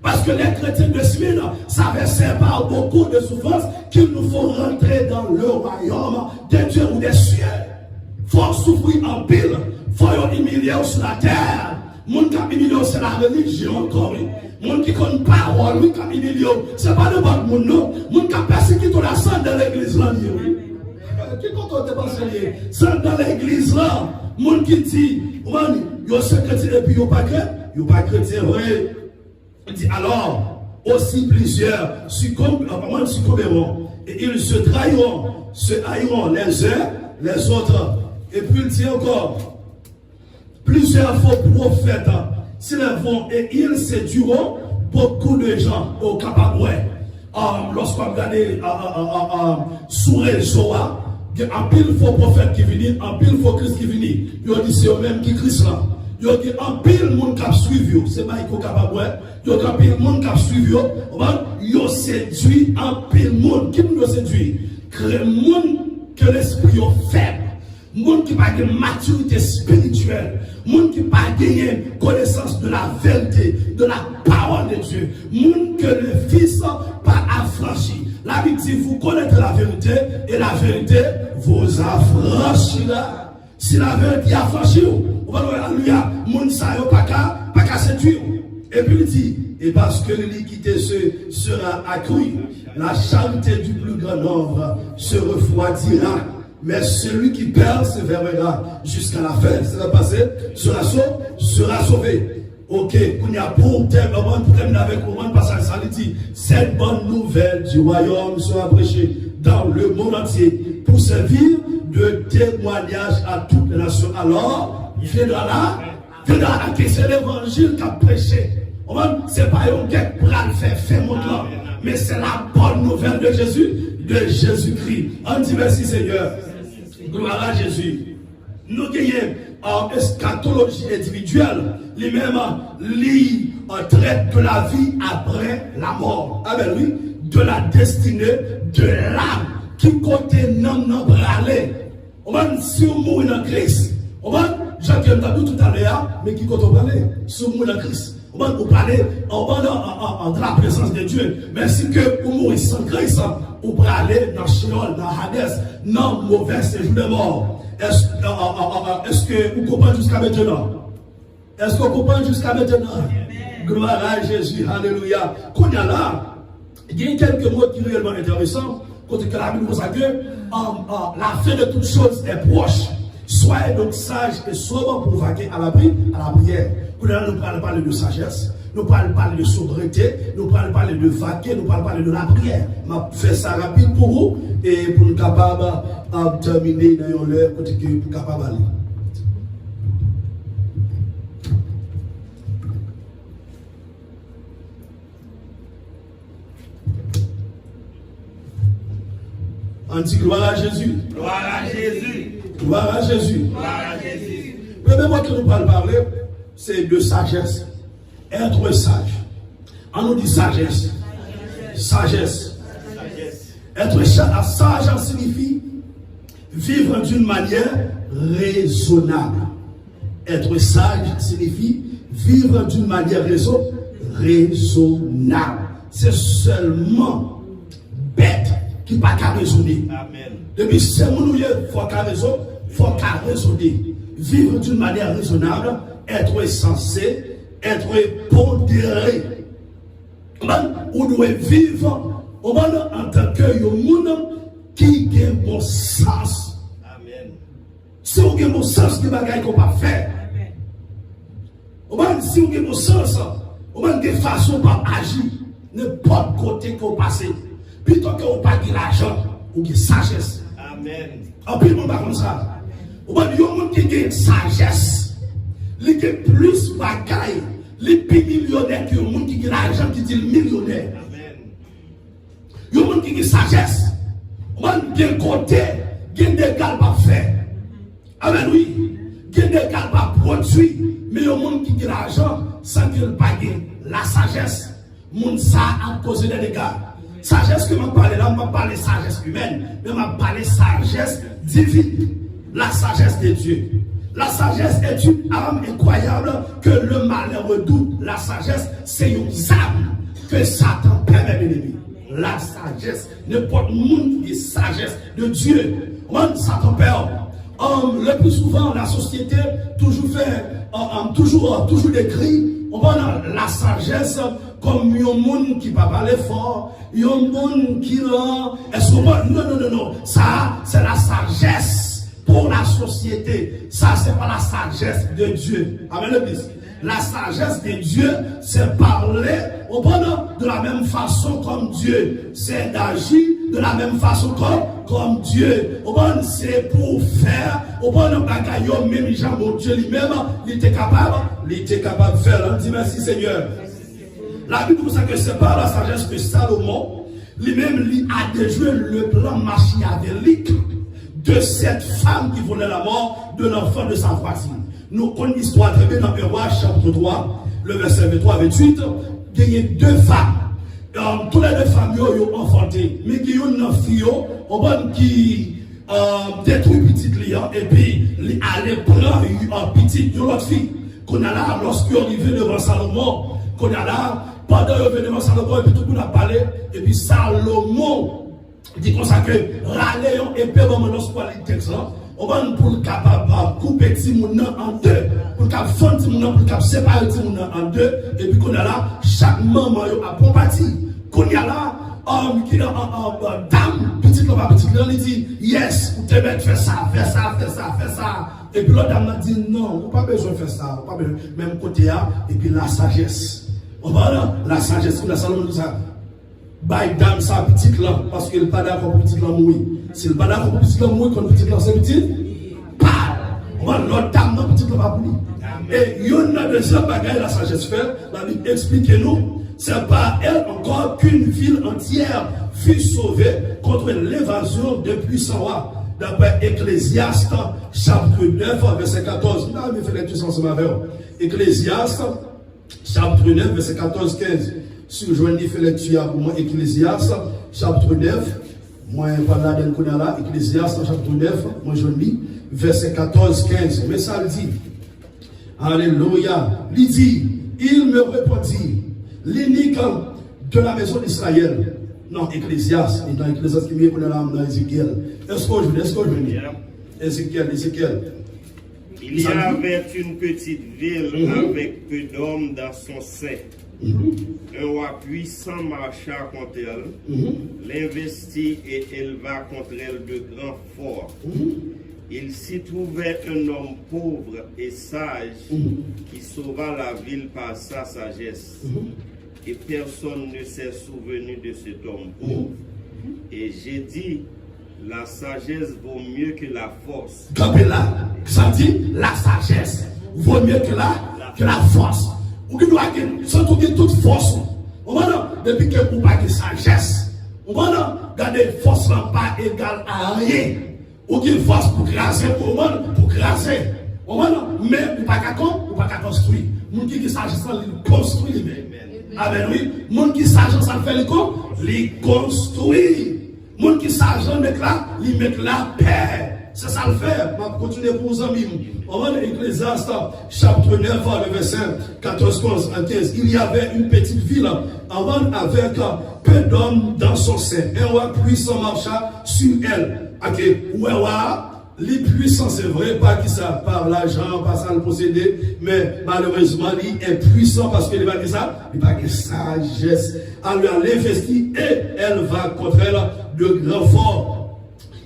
Parce que les chrétiens de Smyrne savaient par beaucoup de souffrances qu'il nous faut rentrer dans le royaume des dieux ou des cieux. Il faut souffrir en pile, il faut humilier sur la terre. Mon qui a humilié, c'est la religion encore. Mon qui connaît parole, mon qui a humilié, c'est pas le bon monde, non. Mon qui a persécuté la sang de l'église là. Qui compte te penser? Sang dans l'église là. Mon qui dit, yo c'est chrétien et puis yo pas chrétien, vrai. Il dit alors, aussi plusieurs succomberont, et ils se trahiront, se haïront les uns les autres. Et puis il dit encore, plusieurs faux prophètes s'élèveront et ils séduiront beaucoup de gens au Capaboué. Lorsqu'on regarde sur les Zoa, il y a un pile faux prophète qui vient, un pile faux Christ qui vient. Il dit c'est eux-mêmes qui Christ là. Il y a un pile monde qui a suivi, c'est pas qu'il Capaboué. Il y a un pile monde qui a suivi, il a séduit un pile monde qui nous séduit. Créer monde que l'esprit est faible. Monde qui n'a pas de maturité spirituelle, monde qui n'a pas de connaissance de la vérité, de la parole de Dieu, monde que le Fils pas affranchi. La Bible dit vous connaîtrez la vérité et la vérité vous affranchira. Si la vérité affranchit, on va dire alléluia, monde ça yo pas qu'à séduire. Et puis il dit et parce que l'iniquité sera accrue, la charité du plus grand nombre se refroidira. Mais celui qui persévérera jusqu'à la fin, c'est le passé, sera sauvé. Ok, il y a pour terminer avec le passage, ça dit, cette bonne nouvelle du royaume sera prêchée dans le monde entier pour servir de témoignage à toutes les nations. Alors, viendra là, c'est l'évangile qui a prêché. C'est pas un gars pour le faire montre, mais c'est la bonne nouvelle de Jésus, de Jésus-Christ. On dit merci Seigneur. Gloire à Jésus. Nous gagnons en eschatologie individuelle, lui-même, lui traite de la vie après la mort. Amen, oui. De la destinée de l'âme qui côté non bralé. On va si on mourit dans Christ. On va, Jacques que nous avons tout à l'heure, mais qui compte parler sur le Christ. On va parler dans la présence de Dieu. Mais si que vous mourrez sans Christ, vous pouvez aller dans Sheol, dans Hades, dans mauvais séjour de mort. Est-ce que vous comprenez jusqu'à maintenant? Est-ce que vous comprenez jusqu'à maintenant? Gloire à Jésus, alléluia. Qu'on y a là, il y a quelques mots qui sont réellement intéressants. Quand la Bible nous dit que la fin de toutes choses est proche. Soyez donc sages et sobres pour vaquer à la prière. Nous parlons parler de sagesse, nous parlons parler de sobriété, nous parlons parler de vaquer, nous parlons parler de la prière. Je vais faire ça rapide pour vous et pour nous capables de terminer dans l'heure pour nous capables d'aller. On dit gloire à Jésus. Gloire à Jésus. Gloire à Jésus. Gloire à Jésus. Le premier mot que nous parlons parler, c'est de sagesse. Être sage. On nous dit sagesse. Sagesse. Être sage signifie vivre d'une manière raisonnable. Être sage signifie vivre d'une manière raisonnable. C'est seulement bête qui n'a pas qu'à raisonner. Amen. Depuis ce moment, il faut qu'à raisonner. Vivre d'une manière raisonnable, être sensé, être pondéré. On doit vivre en tant que monde qui a bon sens. Amen. Si on a bon sens, de bagaille qu'on va faire. Si on a bon sens, on a des façons pour agir. N'importe côté qu'on passe. Plutôt que on pas de l'argent, ou de sagesse. Amen. En plus, on va comme ça. On va dire que qui a sagesse. Il y a plus de bagaille. Les plus millionnaires que le monde qui a l'argent qui dit millionnaire. Amen. Il y a monde qui a sagesse. On va bien côté, il y a des gars pas faire. Amen, oui. Il y a des gars pas produire. Mais il y a monde qui a l'argent sans qu'il paye la sagesse. Monde ça a causé des dégâts. Sagesse que je parle là, je ne parle pas de sagesse humaine, mais je parle de sagesse divine. La sagesse de Dieu. La sagesse est une arme incroyable que le malheur redoute. La sagesse, c'est une arme que Satan permet l'ennemi. La sagesse, n'importe monde qui est sagesse de Dieu. Moi, Satan perd. Le plus souvent, la société toujours fait, toujours décrit, on voit la sagesse comme un monde qui ne parle pas fort, un monde qui est-ce qu'on va, non, ça c'est la sagesse pour la société, ça c'est pas la sagesse de Dieu. Amen le Christ. La sagesse de Dieu, c'est parler de la même façon comme Dieu, c'est d'agir de la même façon comme Dieu. C'est pour faire, même Jean, Dieu lui-même, il était capable de faire. On dit merci Seigneur. La Bible dit que c'est par la sagesse que Salomon, lui-même, a déjoué le plan machiavélique de cette femme qui voulait la mort de l'enfant de sa voisine. Nous connaissons l'histoire très bien dans le roi chapitre 3, le verset 23-28. Il y a deux femmes. Toutes les deux femmes ont enfanté. Mais il y a une fille qui détruit petit client et puis elle allait prendre une petite de l'autre fille. Qu'on a là, lorsqu'il est arrivé devant Salomon, qu'on a là, pendant qu'il est venu devant Salomon, et puis tout le monde a parlé, et puis Salomon dit comme ça que râler et épée dans le texte là. On va pour capable couper petit monde en deux, pour capable fendre petit monde, pour capable séparer petit monde en deux, et puis qu'on a là, chaque maman a bon parti. Qu'on a là, dame, petite là, il dit, yes, vous devez faire ça. Et puis l'autre dame a dit, non, vous n'avez pas besoin de faire ça, pas besoin, même côté là, et puis la sagesse. On va là, la sagesse, la Salomon dit ça. By dame sa petite là, parce qu'elle n'est pas d'accord pour petite là mourir. Si elle n'est pas d'accord pour petite là mourir, quand petite là c'est petite, pas. On va l'autre dame dans petite là va mourir. Et il y en a deuxième bagaille la sagesse fait, la Bible explique-nous, c'est pas elle encore qu'une ville entière fut sauvée contre l'évasion de puissants rois. D'après Ecclésiaste, chapitre 9, verset 14. Là, je vais faire tout ensemble avec vous. Ecclésiaste, chapitre 9, verset 14-15. Si je vais faire lecture pour moi, Ecclésiaste, chapitre 9, moi, je parle là d'un là, Ecclésiaste, chapitre 9, moi, je lis, verset 14-15. Mais ça le dit, Alléluia. Il dit, il me répondit, l'unique de la maison d'Israël. Non, Ecclésias, et dans Ecclésias qui me connaît là, dans Ézéchiel. Est-ce que je veux dire? Ézéchiel. Il y avait une petite ville avec peu d'hommes dans son sein. Un roi puissant marcha contre elle, l'investit et éleva contre elle de grands forts. Il s'y trouvait un homme pauvre et sage qui sauva la ville par sa sagesse. Et personne ne s'est souvenu de cet homme pauvre. Et j'ai dit, la sagesse vaut mieux que la force. Campez là, ça dit, la sagesse vaut mieux que la force. Ou qui doit sans toute force. On va depuis que vous n'avez pas de sagesse. On va garder force là pas égale à rien. Ou qui force pour craser, pour craser. On va mais vous pas qu'à construire. Mon qui sagesse là, il construit lui-même. Amen, oui. Mon qui sagesse ça fait il construit. Mon qui sagesse met là, il met la paix. C'est ça le fait. Je vais continuer pour vos amis. On va dans Ecclésiaste, chapitre 9, le verset 14, 15. Il y avait une petite ville avec peu d'hommes dans son sein. Un roi puissant marcha sur elle. Ok, les puissants, c'est vrai, pas qui ça par l'argent, pas ça le posséder, mais malheureusement, il est puissant parce qu'il n'est pas que ça, il n'est pas que sagesse. Alors, elle investit et elle va contre elle de grands forts.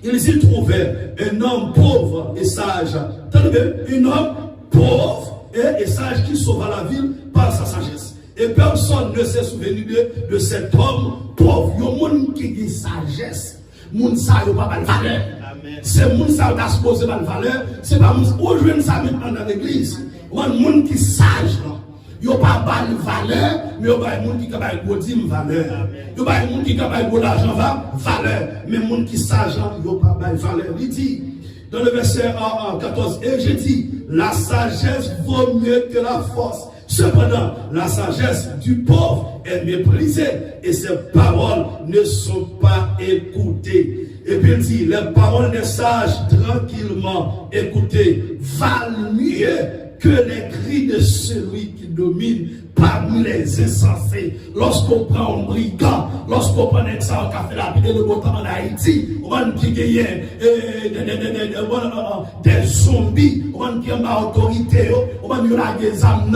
Il s'y trouvait un homme pauvre et sage. Un homme pauvre et sage qui sauva la ville par sa sagesse. Et personne ne s'est souvenu de cet homme pauvre. Il y a un monde qui a sagesse. Moun sa yo pas de valeur. C'est moun sa qui a supposé pas de valeur. C'est pas moun aujourd'hui ça maintenant dans l'église. Un monde qui sage là. Yo pas de valeur, mais yo pas moun qui capable de valeur. Yo pas moun qui capable de l'argent valeur, mais moun qui sage là, yo pas de valeur. Il dit dans le verset 14, et j'ai dit, la sagesse vaut mieux que la force. Cependant, la sagesse du pauvre est méprisée et ses paroles ne sont pas écoutées. Et puis il dit, les paroles des sages tranquillement écoutées valent mieux que les cris de celui qui domine parmi les insensés. Lorsqu'on prend un brigand, lorsqu'on prend un ça qui a fait la vie de l'autre en Haïti, on va qui gagne des zombies, on va qui a autorité, on va qui a des âmes,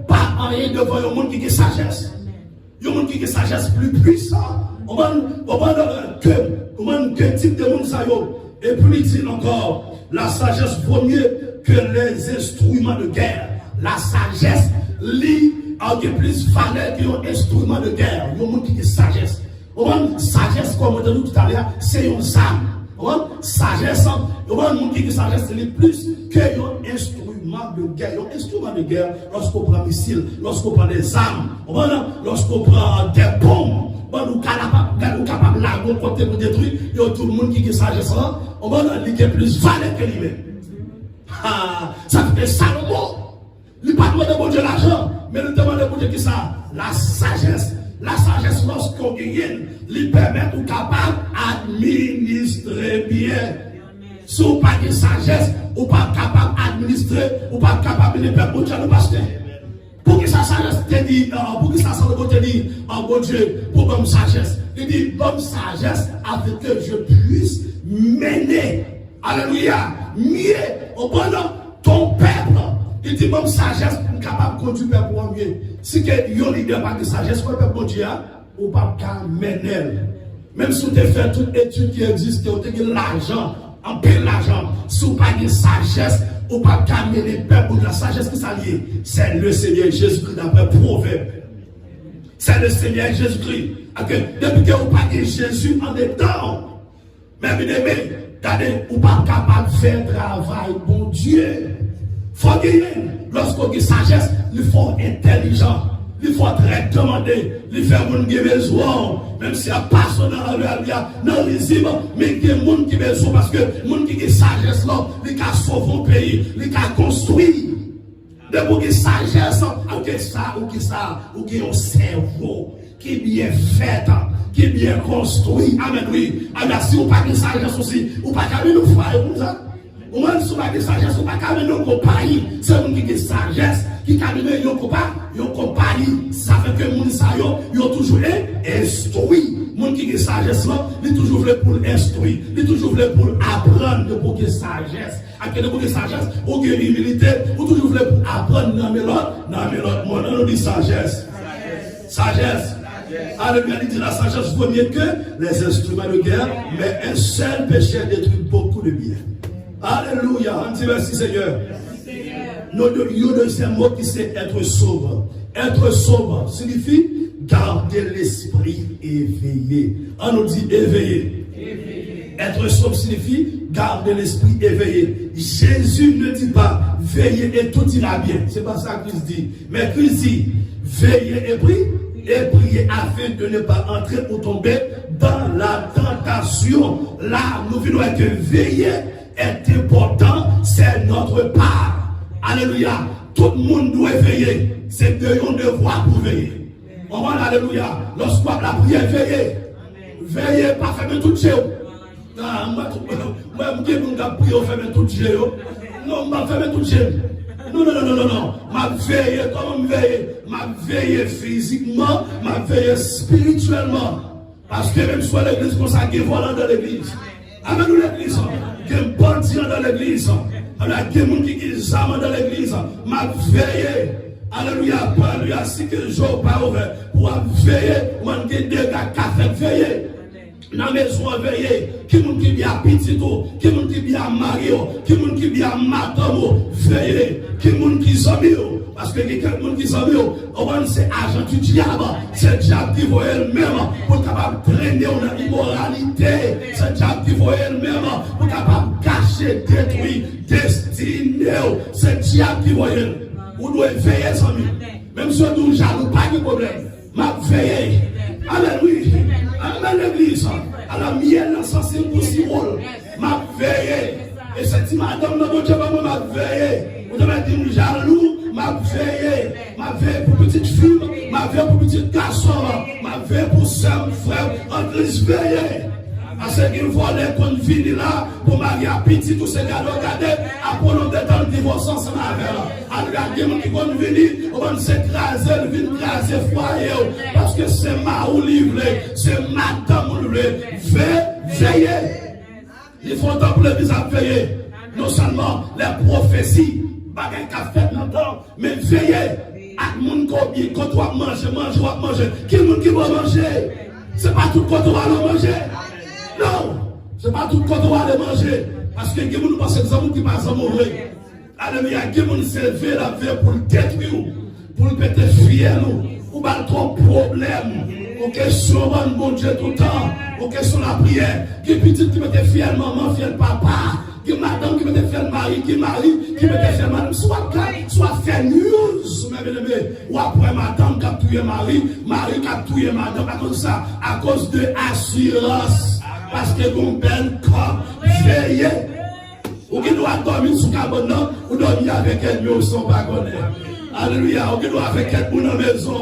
pas rien devant le monde qui a sagesse. Il y a un monde qui a sagesse plus puissant. On va que type de monde ça yo. Et puis il dit encore, la sagesse vaut mieux que les instruments de guerre. La sagesse lit a plus valeur que les instruments de guerre. Il y a un monde qui a sagesse. Sagesse, comme on a dit tout à l'heure, c'est une âme. Sagesse, il y a un monde qui a sagesse, c'est plus que un instrument de guerre. Un instrument de guerre, lorsqu'on prend des missiles, lorsqu'on prend des armes, lorsqu'on prend des bombes. Nous sommes capables de côté pour détruire. Il y a tout le monde qui est sagesse là. On va lui plus valeur que lui-même. Ça fait Salomon. Il ne parle pas de bon Dieu l'argent, mais il demande de bon Dieu qui ça? La sagesse. La sagesse, lorsqu'on gagne, lui permet de capable d'administrer bien. Si vous n'avez pas de sagesse, vous n'êtes pas capable d'administrer, vous n'êtes pas capable de faire bon Dieu le pasteur. Pour que sa sagesse te dit, pour que sa sagesse te dit, bon Dieu, pour bonne sagesse. Il dit, bonne sagesse avec que je puisse mener, alléluia, mieux, au bon ton peuple. Il dit, bonne sagesse, pour capable de conduire le peuple pour mieux. Si que yon leader pas de sagesse, pour le peuple bon Dieu, ou pas qu'à mener. Même si tu as fait toute étude qui existe, tu as l'argent, en paix l'argent, si vous n'avez pas de sagesse, ou pas qu'à mener le peuple de la sagesse qui s'allie. C'est le Seigneur Jésus-Christ d'après Proverbe. C'est le Seigneur Jésus-Christ. Depuis que vous parlez de Jésus en dedans, mais bien aimé, regardez, vous pas capable de faire travail, bon Dieu. Il faut gagner. Lorsqu'on dit sagesse, il faut intelligent. Il faut très demander. Il faut mon qui besoin. Même si il n'y a personne dans les îles, mais il y a des gens qui besoin parce que les gens qui ont sagesse là, ils ont sauvé le pays, ils ont construit. Des gens qui ont sagesse, ou qui ont un cerveau qui est bien fait, qui est bien construit. Amen, oui. Alors si vous n'avez pas de sagesse aussi, vous n'avez pas de nous faire comme ça. Au moins, si on a des sagesse, on n'a pas qu'à une compagnie. C'est un qui a des sagesse, qui a une compagnie. Ça fait que les gens ont toujours instruit. Les gens qui ont des sagesse, ils toujours voulu pour instruire. Ils toujours voulu pour apprendre pour que sagesse. À quel niveau de sagesse, ou de humilité, ou toujours voulu pour apprendre dans l'autre. Moi, on dit sagesse. Sagesse. Alléluia, il dit la sagesse vaut mieux que les instruments de guerre, mais un seul péché détruit beaucoup de bien. Alléluia, on dit merci Seigneur. Notre deuxième mot qui c'est être sobre. Être sobre signifie garder l'esprit éveillé. On nous dit éveillé. Être sobre signifie garder l'esprit éveillé. Jésus ne dit pas veillez et tout ira bien. C'est pas ça que Christ dit. Mais Christ dit veillez et priez afin de ne pas entrer ou tomber dans la tentation. Là, nous voulons que veiller est important, c'est notre part. Alléluia. Tout le monde doit veiller. C'est de un devoir pour veiller. On va alléluia. Lorsqu'on la prière, veillez. Veillez, pas fermer tout chez vous. Moi, je vais prier, fermer tout chez vous. Non, je vais fermer tout chez vous. Non. Ma veille, comment me veiller? Ma veille physiquement, ma veille spirituellement. Parce que même soit l'église comme ça, il y a volant dans l'église. Amen, l'église. Il y a un bandit dans l'église. Il y a des gens qui ont dans l'église. Ma veille. Alléluia. Alléluia. Si que je pas ouvert pour veiller, moi, je vais des gars qui ont veiller. Dans la maison, veiller. Qui moun qui bien petit, qui moun qui bien marié, qui moun qui bien madame, veiller. Qui moun qui s'amuse. Parce que quelqu'un qui s'amuse, c'est agent du diable. C'est le diable qui voit elle-même pour capable traîner dans l'immoralité. C'est le diable qui voit elle-même pour capable cacher, détruire, destiner. C'est le diable qui voit elle. Vous devez veiller, amis. Même si vous êtes jaloux, pas de problème. Ma veille. Alléluia. Amen l'église. À la mienne, ça c'est aussi rôle. Ma veille. Et cette madame, ma veille. Vous devez dire jaloux, ma veille. Ma veille pour petite fille, ma veille pour petit garçon, ma veille pour soeur, frère, en Christ veille. Parce qu'il voit les qu'on vient là, pour marier à petit, tous ces gars, regardez, après on détend le divorce ensemble avec elle. Regardez, qui vont venir, on va s'écraser, on va écraser foyer, parce que c'est ma ou livré, c'est madame ou livré. Veillez. Il faut tant pour l'église à veiller. Non seulement les prophéties, bagaille qu'a fait maintenant, mais veillez. À mon combien, quand on va manger. Qui est-ce qui va manger? C'est pas tout quand on va manger. Non, c'est pas tout quand on va aller manger. Parce que les gens pensent que c'est qui passe à mourir. Alléluia, les gens servent la vie pour le détruire, pour le péter fier, pour pas trop de problèmes. Aux questions, bon Dieu tout le temps. Aux questions de la prière. Qui petit qui mettait fier maman, fier papa. Qui madame qui mettait fier mari, qui mettait fier madame. Soit fait news, mes bien-aimés. Ou après madame qui a tué mari qui a tué madame. À cause de ça, à cause de assurance. Parce que mon bel corps, veillez. Ou qui doit dormir sous cabane, ou dormir avec elle, mais au son wagon. Alléluia. Ou qui doit avec elle pour la maison.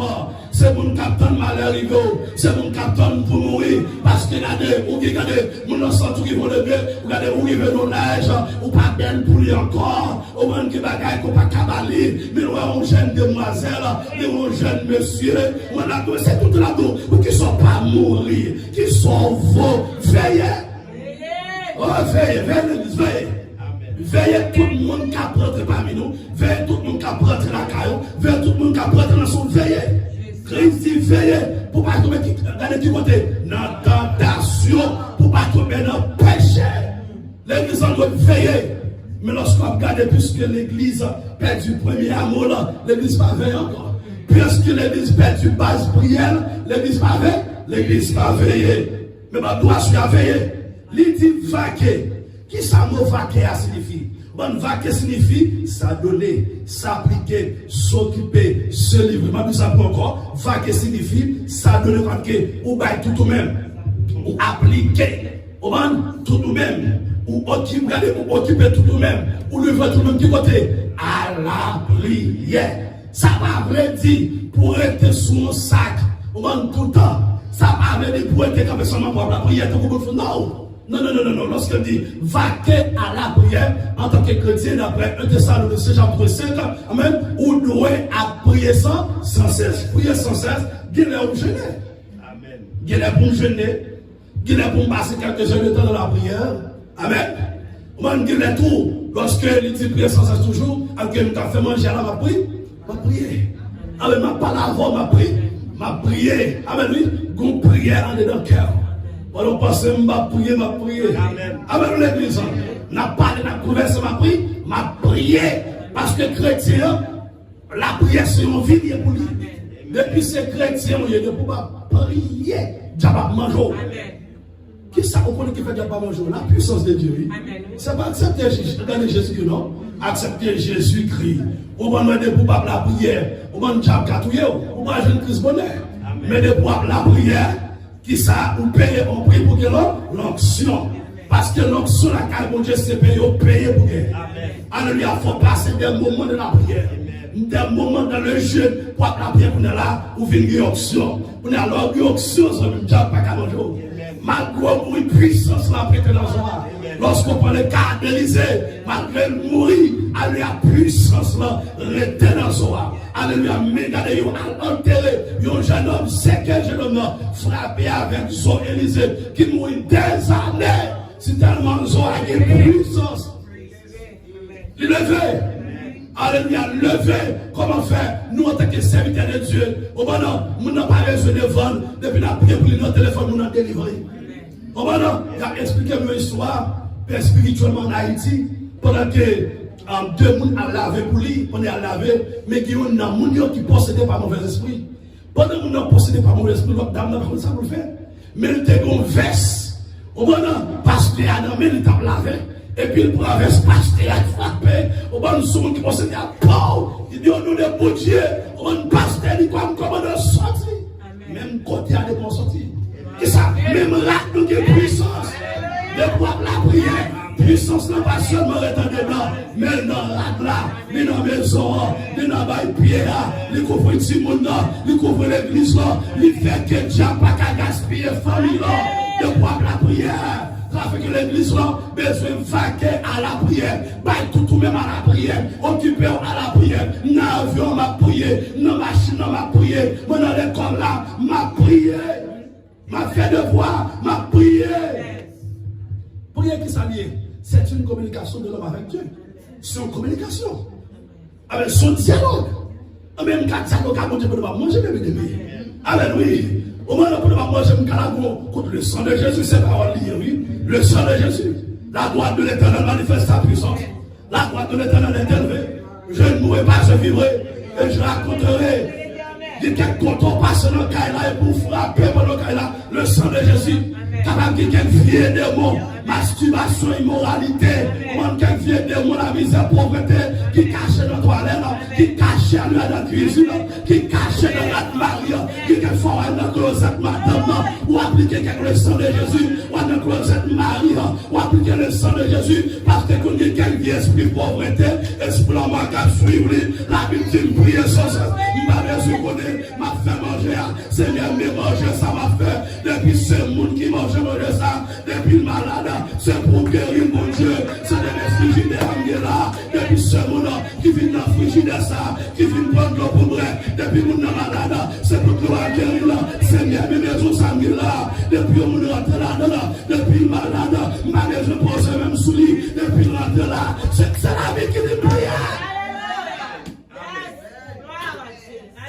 C'est mon capitaine mal arrivé. C'est mon capitaine pour mourir. Parce que regardez, ou regardez, mon ensemble qui vont lever, regardez, où il veut dans l'âge, ou pas belle pour lui encore. Au moins qui bagaille, qu'on pas cabaler. Mais on a une jeune demoiselle, mais un jeune monsieur. C'est tout là-dedans. Ou qui ne sont pas mourir, qui sont vos. Veillez. Oh, veillez. Veillez tout le monde qui a pris parmi nous. Veillez tout le monde qui a pris la caillou. Veillez tout le monde qui a pris dans son veillez. Christ dit veillez pour ne pas tomber dans côté. Dans la tentation, pour ne pas tomber dans le péché. L'église doit veiller. Mais lorsqu'on regarde, puisque l'église perd du premier amour, l'église va veiller encore. Puisque l'église perd du base prière, l'église va veiller. L'église va veiller. Mais ma doit se veiller. Il dit vaquer. Qui ça mot vaquer signifie? Bon, vaquer signifie s'adonner, s'appliquer, s'occuper, se livrer. Ma ça pour encore. Vaquer signifie s'adonner, vaquer, ou bailler tout même, ou appliquer, ou tout même, ou occuper tout même, ou livrer tout même du côté, à la prière. Ça va vrai dire pour être sous mon sac, ou tout le temps. Ça va vrai dire pour être comme ça, pour la prière, non. Non. Lorsqu'il dit vaquer à la prière, en tant que chrétien, d'après 1 Thessaloniciens chapitre 5, amen, ou doué à prier sans cesse. Prier sans cesse, il est pour jeûner. Amen. Il est pour jeûner. Il est pour passer quelques heures de temps dans la prière. Amen. Il est tout. Lorsque il dit prier sans cesse toujours, alors que nous avons fait manger à la prier. Amen. Ma parole avant ma prière. Ma prière. Amen. Oui. Une prière en dedans le cœur. On pense que ma prière. Amen. L'église. N'a pas de conversion ma prière. Parce que chrétien, la prière c'est une vie pour lui. Depuis ces chrétiens, il y a de pouvoir prier. Diable manger. Qui ça on connaît qui fait diable manger? La puissance de Dieu. C'est pas accepter Jésus, non? Accepter Jésus-Christ. On va demander pour pas la prière. On va diable catouiller. On va jeune Christ bonheur. Mais de pouvoir la prière. Qui ça, on paye, on prie pour que l'onction. Parce que l'onction, la carrière, bon Dieu, c'est payé, on paye pour que. Alléluia, il faut passer des moments de la prière. Des moments dans le jeûne, pour la prière, pour là, où vient l'onction. Pour alors, l'onction, ça ne pas qu'à manger. Malgré une puissance, la prête dans son âme. Lorsqu'on prend le cas d'Élysée, malgré le mourir, alléluia, puissance, là, rester dans son âme. Alléluia, mais regardez, ils ont enterré, un jeune homme, c'est quel jeune homme frappé avec son Élysée, qui mourit des années. C'est tellement son a une puissance. Il levé. Alléluia, levé. Comment faire? Nous, en tant que serviteurs de Dieu, au moment où nous n'avons pas besoin de vendre, depuis la prière pour notre téléphone, nous n'avons délivré. Au moment, il a expliqué une histoire, spirituellement en Haïti, pendant que deux personnes ont lavé pour lui, on est à laver, mais qui ont un monde qui possédait par mauvais esprit. Pendant que nous n'avons possédé par mauvais esprit, l'autre dame n'a pas ça pour le faire. Mais il était un veste. Au moment, parce qu'il a nommé, il t'a lavé. Et puis il prend un veste, parce qu'il a frappé. Au moment, nous sommes qui possédent à Paul. Il dit, on nous est pour Dieu. Au moment, pasteur, il dit, comment on sortir. Même côté à des bons sortis. Et ça, même là, nous avons puissance. De pouvoir la prière. Puissance n'a pas seulement être dedans, mais dans là, mais dans la maison, mais dans les pieds, il couvre le petit monde, il couvre l'église, il fait que Dieu n'a pas qu'à gaspiller la famille, de pouvoir la prière. Ça fait que l'église a besoin de vaquer à la prière, tout même à la prière, occupé à la prière, dans l'avion, ma prière, dans la machine, ma prière, dans l'école là, ma prière, ma fait devoir, ma prière. Prière qui s'allie. C'est une communication de l'homme avec Dieu. C'est une communication. Avec son dialogue. Même quand dialogue a monté pour ne pas manger, mais Amen, oui. Au moment où on ne pas manger, contre le sang de Jésus, c'est parole liée, oui. Le sang de Jésus. La droite de l'Éternel manifeste sa puissance. La droite de l'Éternel est élevée. Je ne mourrai pas, je vivrai. Et je raconterai. Dit qu'un canton passe dans le Kaila et pour frapper pendant le Kaila, le sang de Jésus. Capable de quelqu'un vieux démon, masturbation, immoralité, quelqu'un vieux démon, la misère, pauvreté, qui cache dans la toilette, qui cache dans la cuisine, qui cache dans la mariage, qui fait dans le closet madame, ou appliquer le sang de Jésus, ou dans le closet Marie, ou appliquer le sang de Jésus, parce que quand il y a quelqu'un esprit pauvreté, esprit en manque à suivre, la Bible dit prier sans cesse, m'a besoin de connaître, m'a fait manger, c'est bien me manger, ça m'a fait, depuis ce monde qui mange ça, depuis le malade, c'est pour guérir mon Dieu, c'est des frigidaires là, depuis ce monde qui vient dans le frigidaire ça, qui vient prendre l'eau pour vrai, depuis mon malade, c'est pour guérir là, c'est bien mes maisons sanguines là, depuis on rentre là, depuis le malade, ma maison pose même sous lui, depuis le rentre là, c'est la vie qui est prière.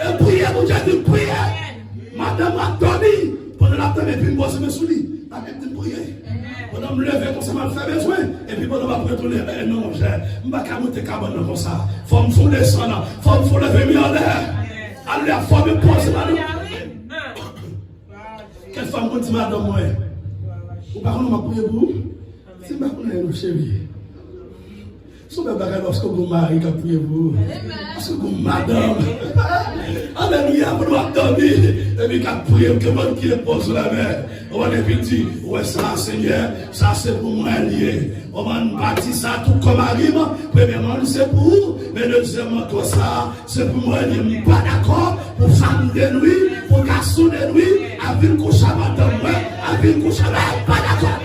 Et prière, mon Dieu, de prière. Madame a dormi. Pendant la temps, et puis moi, je me suis dit, la même de prier. Pendant me lever, comme ça m'a fait besoin. Et puis pendant ma retourner, non, je ne vais pas monter comme ça. Faut me faire descendre, faut me faire lever en l'air. Allez, faut me poser madame. Quelle femme dit madame, moi? Ou par contre, je vais prier pour vous? C'est ma connaissance, chérie. Si vous avez lorsque vous mariez, vous priez pour vous. Parce que vous, madame. Alléluia, vous doit dormir. Et puis, vous priez que votre qui pose la main. On va dire, ouais, ça, Seigneur, ça c'est pour moi lié. On va bâtir ça tout comme arrive. Premièrement, c'est pour vous. Mais deuxièmement, tout ça, c'est pour moi lié. Je ne suis pas d'accord pour famille de nuit, pour garçon de nuit, avec une couche à madame, avec une couche à madame, pas d'accord.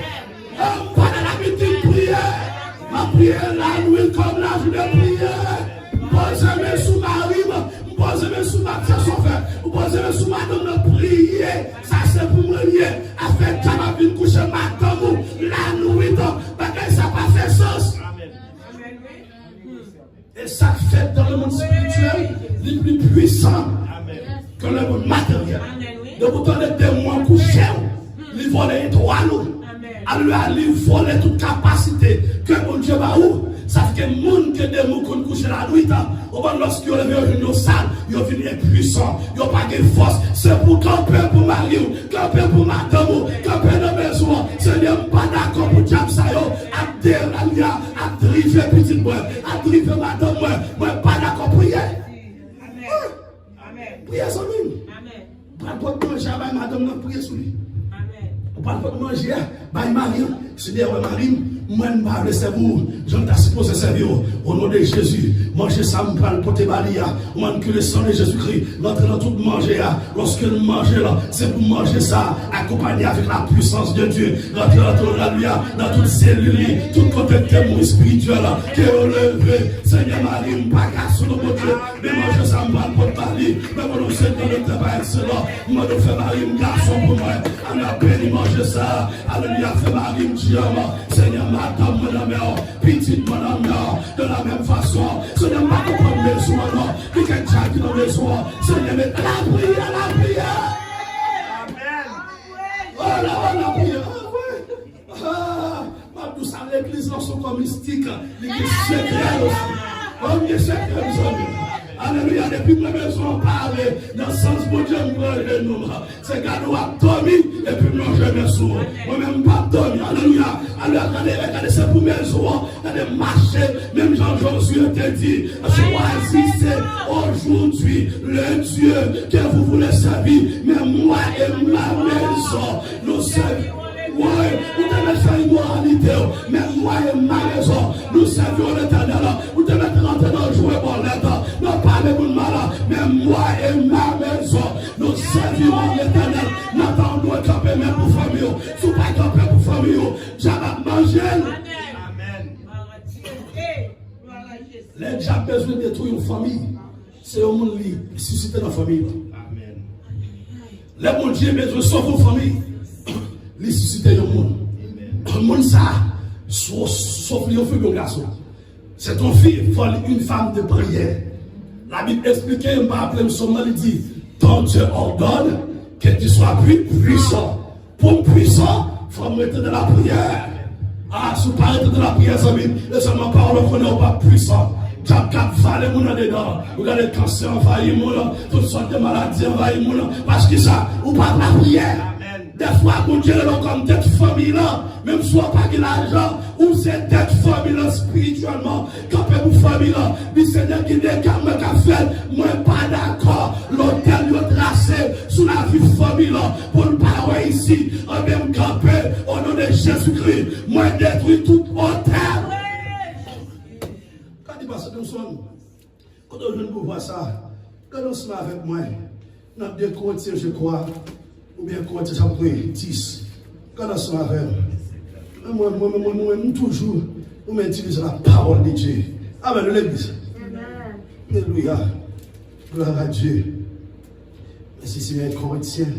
Ma prière la nuit comme la journée prière. Posez-moi sous Marie, posez-moi sous ma tête son frère, posez-moi sous madame de prier. Ça c'est pour me lier. Avec ta ma vie coucher madame la nuit, parce que ça n'a pas fait sens. Et ça fait dans le monde spirituel le plus puissant que le monde matériel. De vous donner des mois couchés, ils volent les étoiles, ils volent toute capacité que mon Dieu va où. Ça fait que les gens qui des mots qu'on couche la nuit, lorsqu'ils ont levé une salle, ils ont fini puissant, ils n'ont pas de force. C'est pour camper pour Marie, camper pour madame, camper dans la maison. Seigneur, pas d'accord pour diable ça, à dérailler, à driver petite moi, à driver madame moi, pas d'accord pour hier. Amen. Priez sur lui. Amen. Pas de manger, madame, non, priez sur lui. Amen. Pas de manger, Marie, Seigneur, Marie. Moi, je parle de vous, je t'ai supposé servir au nom de Jésus. Manger ça, me parle pour tes balia. Moi, que le sang de Jésus-Christ, rentre dans tout manger. Lorsque le manger là, c'est pour manger ça, accompagné avec la puissance de Dieu. Rentre dans toute cellule, tout côté de mon spirituel, qui est relevé. Seigneur Marie, pas casse sur le bon Dieu. Mais manger ça, me parle pour te parler. Mais mon Seigneur, le travail excellent. Moi, je fais Marie, garçon pour moi. On a béni manger ça. Alléluia, fait Marie, Dieu, Seigneur. Madame, madame, petite madame, de la même façon, ce n'est pas comprendre mes soins, non, puis quelqu'un qui dans mes soins, ce n'est pas la prière. Amen. Oh la prière. Ah, tout ça, l'église, dans son corps mystique, l'église secrète aussi. Oh, bien secret, mes amis. Alléluia, depuis ma maison parler dans le sens où Dieu me nous. C'est quand nous avons dormi et puis nous jamais sourd. Moi-même pas dormi. Alléluia. Alors regardez, c'est pour mes jours. Regardez, marcher. Même Jean-Josué te dit, choisissez aujourd'hui le Dieu que vous voulez servir. Mais moi et ma maison, nous servons. Oui, vous devez faire une moralité, mais moi et ma maison, nous servons l'éternel. Vous devez rentrer dans le jouet pour l'état. Non pas les bons malins, mais moi et ma maison, nous servirons l'éternel. N'attendons camper même pour famille. Si vous ne pas camper pour famille, j'avais mangé. Amen. Les gens ont besoin de détruire une famille. C'est au monde qui suscite la famille. Amen. Les bons dieux ont besoin de sauver une famille. Les susciter le monde. Le monde ça, sauf les filles de garçon. C'est ton fils, il faut une femme de prière. La Bible explique, on va appeler le somme, il dit, ton Dieu ordonne que tu sois puissant. Pour puissant, il faut mettre de la prière. Ah, si vous parlez de la prière, ça veut dire, et seulement parole qu'on n'est pas puissant. Cap valet mon dedans. Regardez le cancer envahit mon, toutes sortes de maladies envahit mon. Parce que ça, ou pas la prière. Des fois, mon Dieu, comme tête famille là, même soit pas de l'argent, ou c'est tête famille là, spirituellement, quand pour famille là, le Seigneur qui dit qu'à faire, moi pas d'accord, l'hôtel est tracé sous la vie famille là, pour ne pas ici, en même camper, au nom de Jésus-Christ, moi détruis tout hôtel. Quand il passe de son, quand on vient pour voir ça, quand on se met avec moi, dans 2 Corinthiens, je crois, ou bien Corinthiens chapitre 10, quand on se met avec moi, toujours, nous utilisons la parole de Dieu. Amen, l'église. Alléluia. Gloire à Dieu. Merci Seigneur Corinthiens.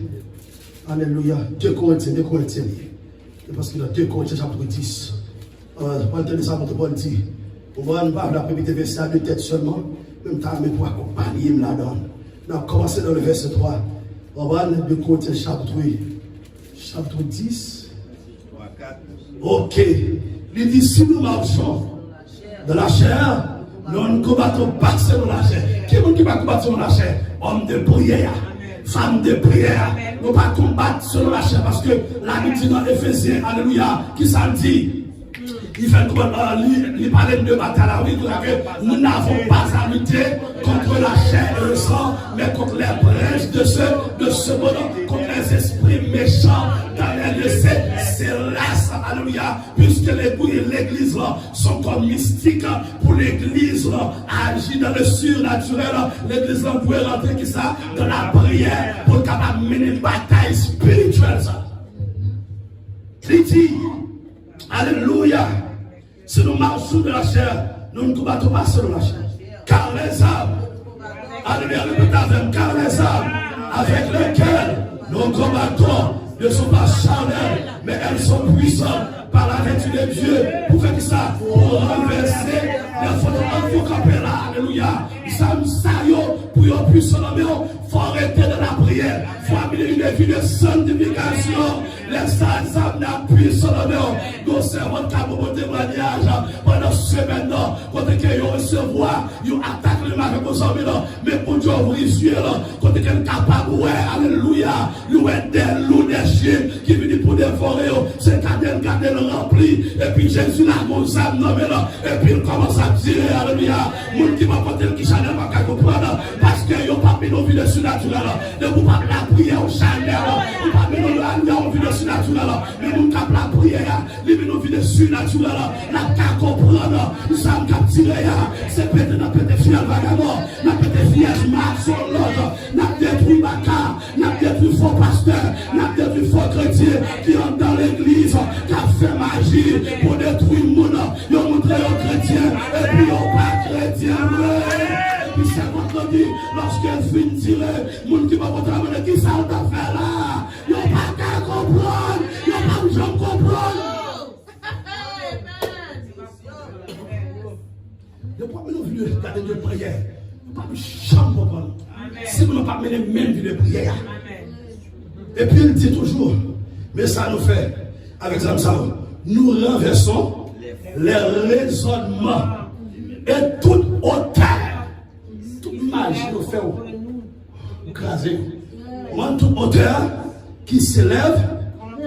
Alléluia. 2 Corinthiens. Parce que dans 2 Corinthiens chapitre 10, on va entendre ça pour te dire. On va pas la première verset à 2 têtes seulement, même temps, mais pour accompagner là-dedans. On a commencé dans le verset 3. On va aller de Corinthiens chapitre 10. Ok. Il dit si nous marchons dans la chair, nous ne combattons pas selon la chair. Qui est-ce qui va combattre selon la chair? Homme de prière, femme de prière. Nous ne pas combattre selon la chair parce que la Bible dit dans Éphésiens, alléluia, qui ça dit? Il fait il parlait de bataille, nous n'avons pas à lutter contre la chair et le sang, mais contre les brèches de ce monde, contre les esprits méchants dans les célestes, alléluia, puisque l'église là sont comme mystiques pour l'église là, agir dans le surnaturel, l'église là doit rentrer qui ça, dans la prière, pour capable mener une bataille spirituelle ça. Alléluia. Si nous marchons de la chair, nous ne combattons pas selon la chair. Car les âmes, alléluia, car les âmes avec lesquelles nous combattons ne sont pas charnelles, mais elles sont puissantes par la vertu de Dieu pour faire ça, pour renverser les fondements là, alléluia. Ça pour qu'on puisse se nommer, il faut arrêter de la prière, il faut amener une vie de sanctification. Les âmes n'appuient sur le nom. Nous servons de témoignage pendant ce semaine, quand ils recevoir, ils attaquent le marché aux hommes, mais pour Dieu ouvrir les yeux, quand ils sont capables, alléluia, louer des loups, des chiens qui viennent pour dévorer, c'est garder le rempli, et puis Jésus là, mon âme nommé là, et puis il commence à tirer, alléluia, mon qui m'a porté le qui chanel va pas comprendre, parce qu'ils n'ont pas mis nos vies de surnaturel, ne vous pas la prière au chanel, vous pas mis nos vies de surnaturel, mais vous cap la prière, les nos vies de surnaturel, la qu'à comprendre, nous sommes capturés, c'est peut-être n'a peut-être fier vagabond, n'a peut-être fier marche sur l'autre, n'a détruit Baka, n'a détruit faux pasteur, n'a détruit faux chrétien qui entre dans l'église, qui a fait magie pour détruire le monde, ils ont montré aux chrétiens, et puis ils n'ont pas chrétien. Et puis c'est vendredi, lorsqu'elle finit de tirer, le monde qui va vous ramener qui ça on t'a fait là, ils n'ont pas qu'à comprendre, ils n'ont pas besoin de comprendre. Ne pas nous venir regarder de prière, ne pas nous jamais comprendre. Si vous n'avez pas mené même vie de prière. Et puis il dit toujours, mais ça nous fait, avec ça, nous renversons les raisonnements et toute hauteur, toute magie nous fait écraser. Toute hauteur qui s'élève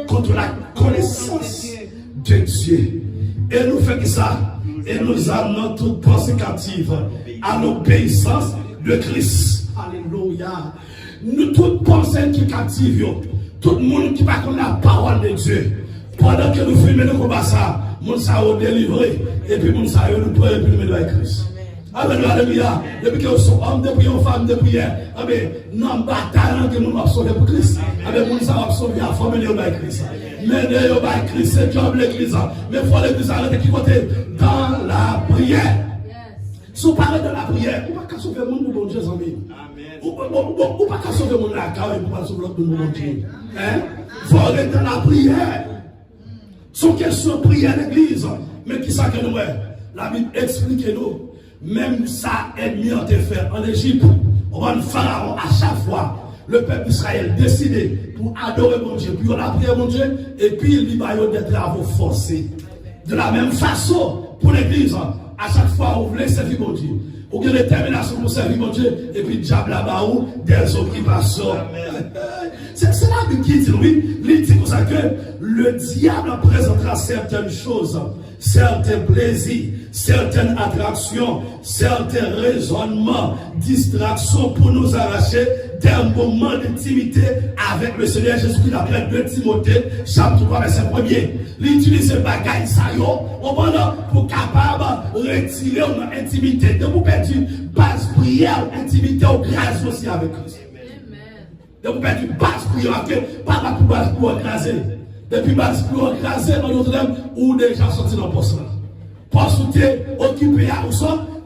contre la connaissance de Dieu. Et nous faisons ça. Et nous amenons toute pensée captive à l'obéissance de Christ. Alléluia. Nous, toute pensée qui captive, tout le monde qui va connaître la parole de Dieu. Pendant que nous filmons le combat, ça, nous sommes délivrés. Et puis nous sommes nous prions et puis nous mettons à Christ. Amen, alléluia. Depuis que nous sommes hommes de prière, femmes de prière, nous avons bataille que nous avons sauvé pour Christ. Nous avons sauvé à former à Christ. Mais nous avons Christ, c'est job l'église. Mais il faut l'église arrêter qui côté dans la prière. Si vous parlez de la prière, vous ne pouvez pas sauver le monde, bon Dieu, amis. Vous ne pouvez pas sauver le monde là, car vous ne pouvez pas sauver le monde, bon Dieu. Il faut arrêter la prière. Son question de prière à l'église. Mais qui ça que nous est? La Bible explique nous. Même ça ennemi en fait en Égypte, on va Pharaon à chaque fois. Le peuple d'Israël décidé pour adorer mon Dieu, puis on a prié mon Dieu, et puis il y a des travaux forcés. De la même façon, pour l'église, à chaque fois vous voulez servir mon Dieu. Vous avez une détermination pour servir mon Dieu, et puis le diable là-bas, des occupations. C'est la Bible qui dit, oui, il dit comme ça que le diable présentera certaines choses, certains plaisirs, certaines attractions, certains raisonnements, distractions pour nous arracher d'un moment d'intimité avec le Seigneur Jésus-Christ. Après 2 Timothée, chapitre 3, verset 1er. L'utiliser bagaille ça pour capable retirer notre intimité. De vous perdre base prière, intimité ou grâce aussi avec Christ. De vous perdre base prière, pas pour base pour écraser. Depuis base pour écraser dans notre âme, ou déjà sorti dans le poste là. Poste où tu es occupé à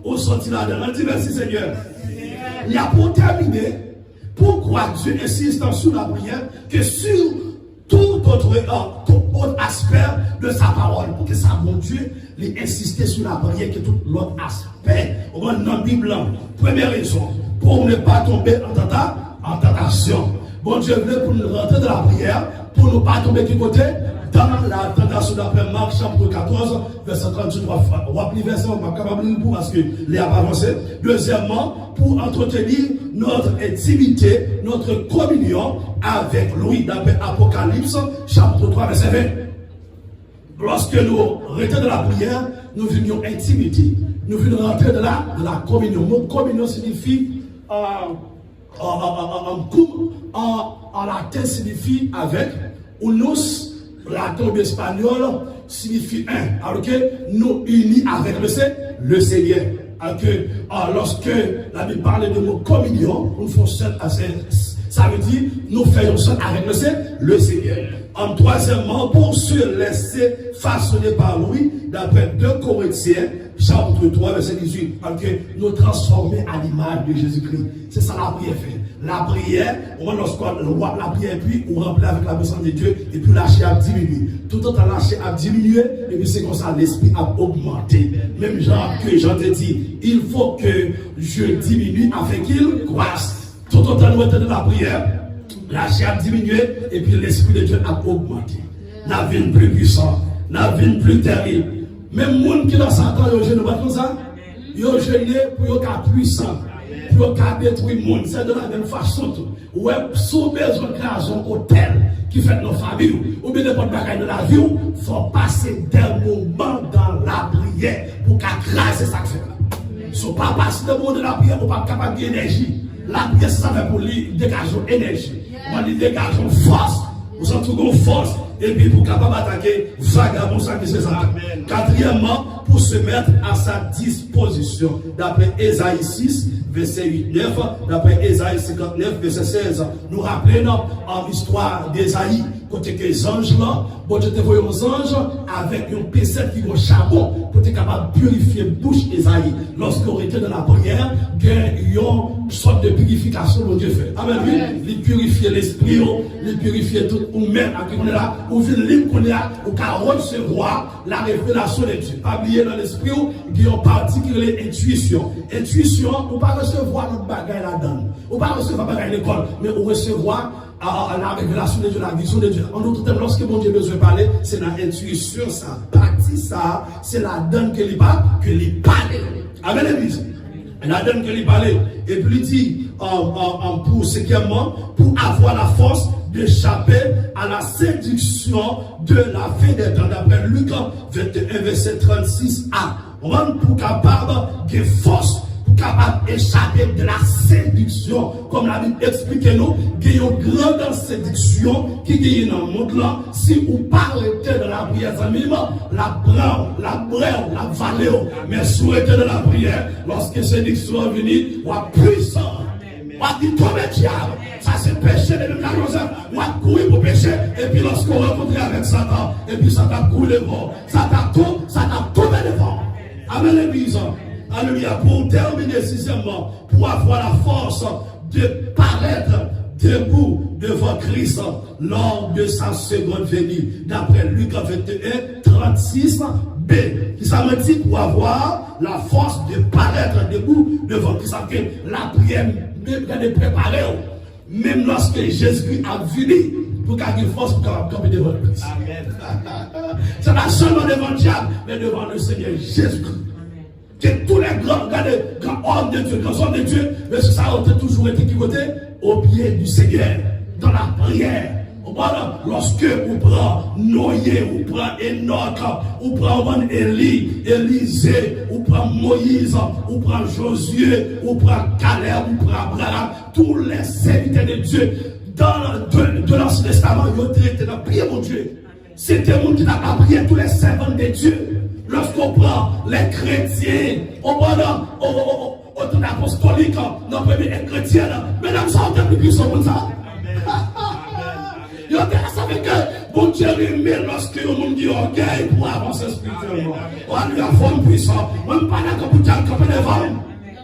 ou sorti là-dedans. Dis merci Seigneur. Il y a pour terminer, pourquoi Dieu insiste sur la prière que sur tout autre aspect de sa parole. Pour que ça, mon Dieu, il insiste sur la prière que tout l'autre aspect. Au moins dans la Bible, première raison, pour ne pas tomber en tentation. Bon Dieu veut pour nous rentrer dans la prière, pour ne pas tomber du côté dans la tentation d'après Marc chapitre 14, verset 33. Rappelez verset, on va capable de parce que les a avancé. Deuxièmement, pour entretenir notre intimité, notre communion avec lui, d'après Apocalypse chapitre 3, verset 20. Lorsque nous rentrons dans la prière, nous venions intimité. Nous venons rentrer dans la communion. Le mot communion signifie en latin signifie avec, unus, latin espagnol signifie un. Alors que nous unis avec le Seigneur. Alors que lorsque la Bible parle de mot communion, nous faisons Ça veut dire, nous faisons ça avec le Seigneur. En troisièmement, pour se laisser façonner par lui, d'après 2 Corinthiens, chapitre 3, verset 18, parce que nous transformer à l'image de Jésus-Christ. C'est ça la prière fait. La prière, lorsqu'on voit la prière, puis on remplit avec la puissance de Dieu, et puis lâcher a diminué. Tout le temps lâcher a diminué, et puis c'est comme ça l'esprit a augmenté. Même genre que Jean te dit, il faut que je diminue afin qu'il croisse. Tout le temps nous était de la prière, lâcher a diminué, et puis l'esprit de Dieu a augmenté. La vie plus puissante, la vie plus terrible. Même les gens qui dans Satan, ils ne pas comme ça. Ils ont gêné pour être puissant, pour être détruire le monde. C'est de la même façon. Ou sous besoin de créer un hôtel qui fait nos familles, ou bien n'importe quoi de la vie, il faut passer des moments dans la prière pour craser ça. Si on ne pas passer des moments de la prière, on ne pas capable d'énergie. La prière, ça fait pour lui dégager l'énergie. On va lui dégager force. Vous sentez une force. Et puis pour capable d'attaquer vagabond ça qui c'est ça. Quatrièmement, pour se mettre à sa disposition. D'après Ésaïe 6, verset 8-9, d'après Ésaïe 59, verset 16. Nous rappelons en histoire d'Ésaïe, côté que les anges là, bon Dieu te voyait aux anges avec un pécette qui va charbon pour être capable de purifier bouche Ésaïe. Lorsqu'on était dans la prière, il y a une sorte de purification que Dieu fait. Amen. Il purifie l'esprit, il purifie tout, ou même à qui on est là, ou vient libre qu'on est là, ou qu'à recevoir la révélation de Dieu. Pas oublier dans l'esprit, il y a une partie qui est l'intuition. Intuition, on ne pas recevoir notre bagage là-dedans. On ne pas recevoir bagage à l'école, mais on recevoir la révélation de Dieu, la vision de Dieu. En d'autres termes, lorsque mon Dieu besoin de parler, c'est la intuition, ça, partie ça, c'est la donne que lui parle, Amen, l'église. La donne que lui parle. Et puis il dit, pour cinquièmement, pour avoir la force d'échapper à la séduction de la fin des temps. D'après Luc 21, verset 36a. On va pour capable de force, pour capable d'échapper de la séduction. Comme la Bible explique nous, il y a une grande séduction qui est dans le monde là. Si vous parlez de la prière, la brève, la valeur, mais si vous êtes dans la prière, lorsque la séduction est venue, vous êtes puissant. On dit tomber diable, ça c'est péché de la chose. On a couru pour pécher, et puis lorsqu'on rencontre avec Satan, et puis Satan coule devant, Satan tombe devant. Amen l'église. Alléluia. Pour terminer sixièmement, pour avoir la force de paraître debout devant Christ lors de sa seconde venue. D'après Luc 21, 36b. Qui ça me dit pour avoir la force de paraître debout devant Christ. La prière de préparer, même lorsque Jésus a venu, pour qu'il ait force pour camper devant Christ. Amen. C'est pas seulement devant le diable, mais devant le Seigneur Jésus-Christ. Que tous les grands hommes de Dieu, grands hommes de Dieu, mais ça a toujours été équipé au pied du Seigneur, dans la prière. Lorsque vous prenez Noé, vous prenez Enoch, vous prenez Élisée, vous prenez Moïse, vous prenez Josué, vous prenez Caleb, vous prenez Abraham, tous les serviteurs de Dieu de l'Ancien Testament, ils ont été dans la prière mon Dieu. C'était le monde qui n'a pas prié tous les servants de Dieu. Lorsqu'on prend les chrétiens, on prend l'autorité apostolique, nos premiers chrétiens, mesdames, ça on est plus puissant comme ça. Il y a ça fait que bon Dieu remet lorsque le monde dit orgueil pour avancer spirituellement. On lui a forme puissant. On ne parle pas d'accord pour dire qu'on peut devant.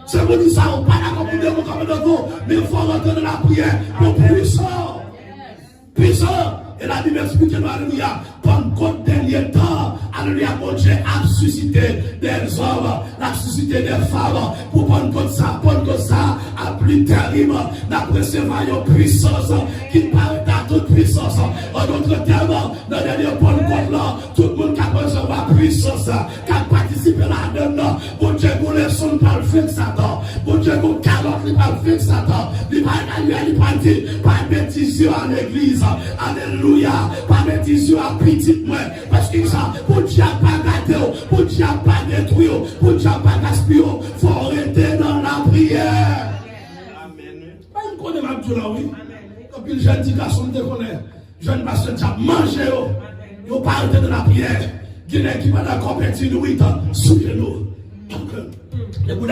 C'est pour dire ça, on ne parle pas d'accord pour dire qu'on peut devant. Mais il faut rentrer dans la prière pour puissant. Puissant. Et la Bible explique, alléluia, pendant le dernier temps, alléluia, mon Dieu a suscité des hommes, a suscité des femmes, pour prendre ça, à plus terrible, d'apercevoir une puissance qui parle à toute puissance. En d'autres termes, dans le dernier Pentecôte là, tout le monde qui a recevoir puissance, qui a participé là-dedans, mon Dieu, vous les sons par le feu de Satan, mon Dieu, vous carotte par le feu de Satan, il va y pas dire, pas bêtise à l'église, alléluia. Pas bêtise à petit moins, parce que ça, pour Dieu pas gâter, pour Dieu pas détruire, pour Dieu pas gaspiller, il faut arrêter dans la prière. Amen. Pas une connaît ma Dieu là, oui. Quand il jeune dit garçon te connaît, jeune pasteur qui a mangé, il faut pas arrêter dans la prière. Il y a qui va dans la compétition de 8 ans, souvenez-nous. Et vous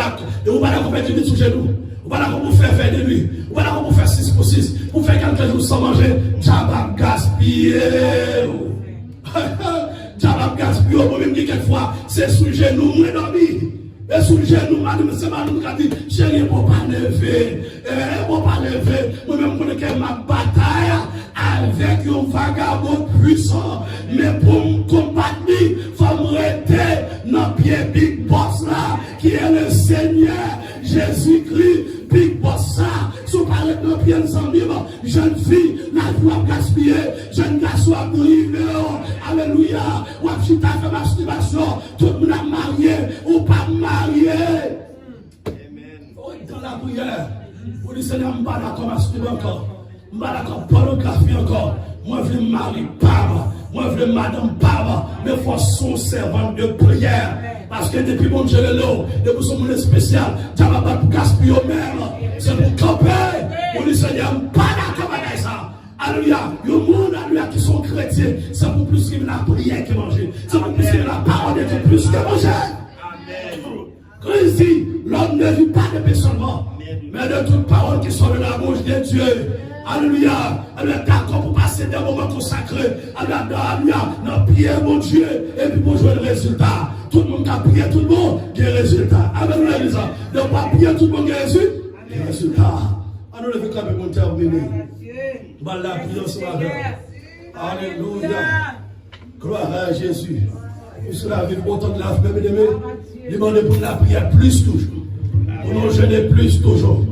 pas d'accord mettre une sous genoux. Vous pas d'accord pour faire de lui. Vous pas d'accord pour faire 6 pour 6. Pour faire quelques jours sans manger. Diable gaspiller. Diable gaspiller. Moi même quelquefois, c'est sous genoux, moi dormi. Et sous le genou, madame, c'est madame qui a dit, chérie, pour pas lever, pour pas lever, moi-même, je connais ma bataille avec un vagabond puissant, mais pour me combattre, il faut me rester dans le pied Big Boss là, qui est le Seigneur Jésus-Christ, Big Boss là, sous parler de pied ensemble, jeune fille, la joie gaspiller, jeune garçon à briver, alléluia, ou à chita fait masturbation, tout le monde a marié, ou pas marié. Amen. Dans la prière, vous dites Seigneur, je ne suis pas d'accord masturber encore, je ne suis pas d'accord pornographie encore, moi je veux marier pas, moi je veux madame pas, mais il faut son servant de prière. Parce que depuis mon Dieu l'eau, depuis son monde spécial, tu n'as pas pour gaspiller au même. C'est pour camper. On dit Seigneur, pas d'accord avec ça. Alléluia. Il y a des gens qui sont chrétiens. C'est pour plus que la prière qui manger. C'est pour plus que la parole de Dieu plus que manger. Amen. Quand il dit, l'homme ne vit pas de paix seulement, mais de toute parole qui sort de la bouche de Dieu. Alléluia. Alléluia. D'accord pour passer des moments consacrés. Alléluia. Dans prier mon Dieu. Et puis pour jouer le résultat. Tout le monde qui a prié, tout le monde, il y a des résultats. Amen. Ne pas prier, tout le monde, il y a des résultats. Alors, le fait quand même terminer. La prière sur la terre. Alléluia. Gloire à Jésus. Puisque la vie autant de la vie, demandez pour la prière plus toujours. Pour nous jeûner plus toujours.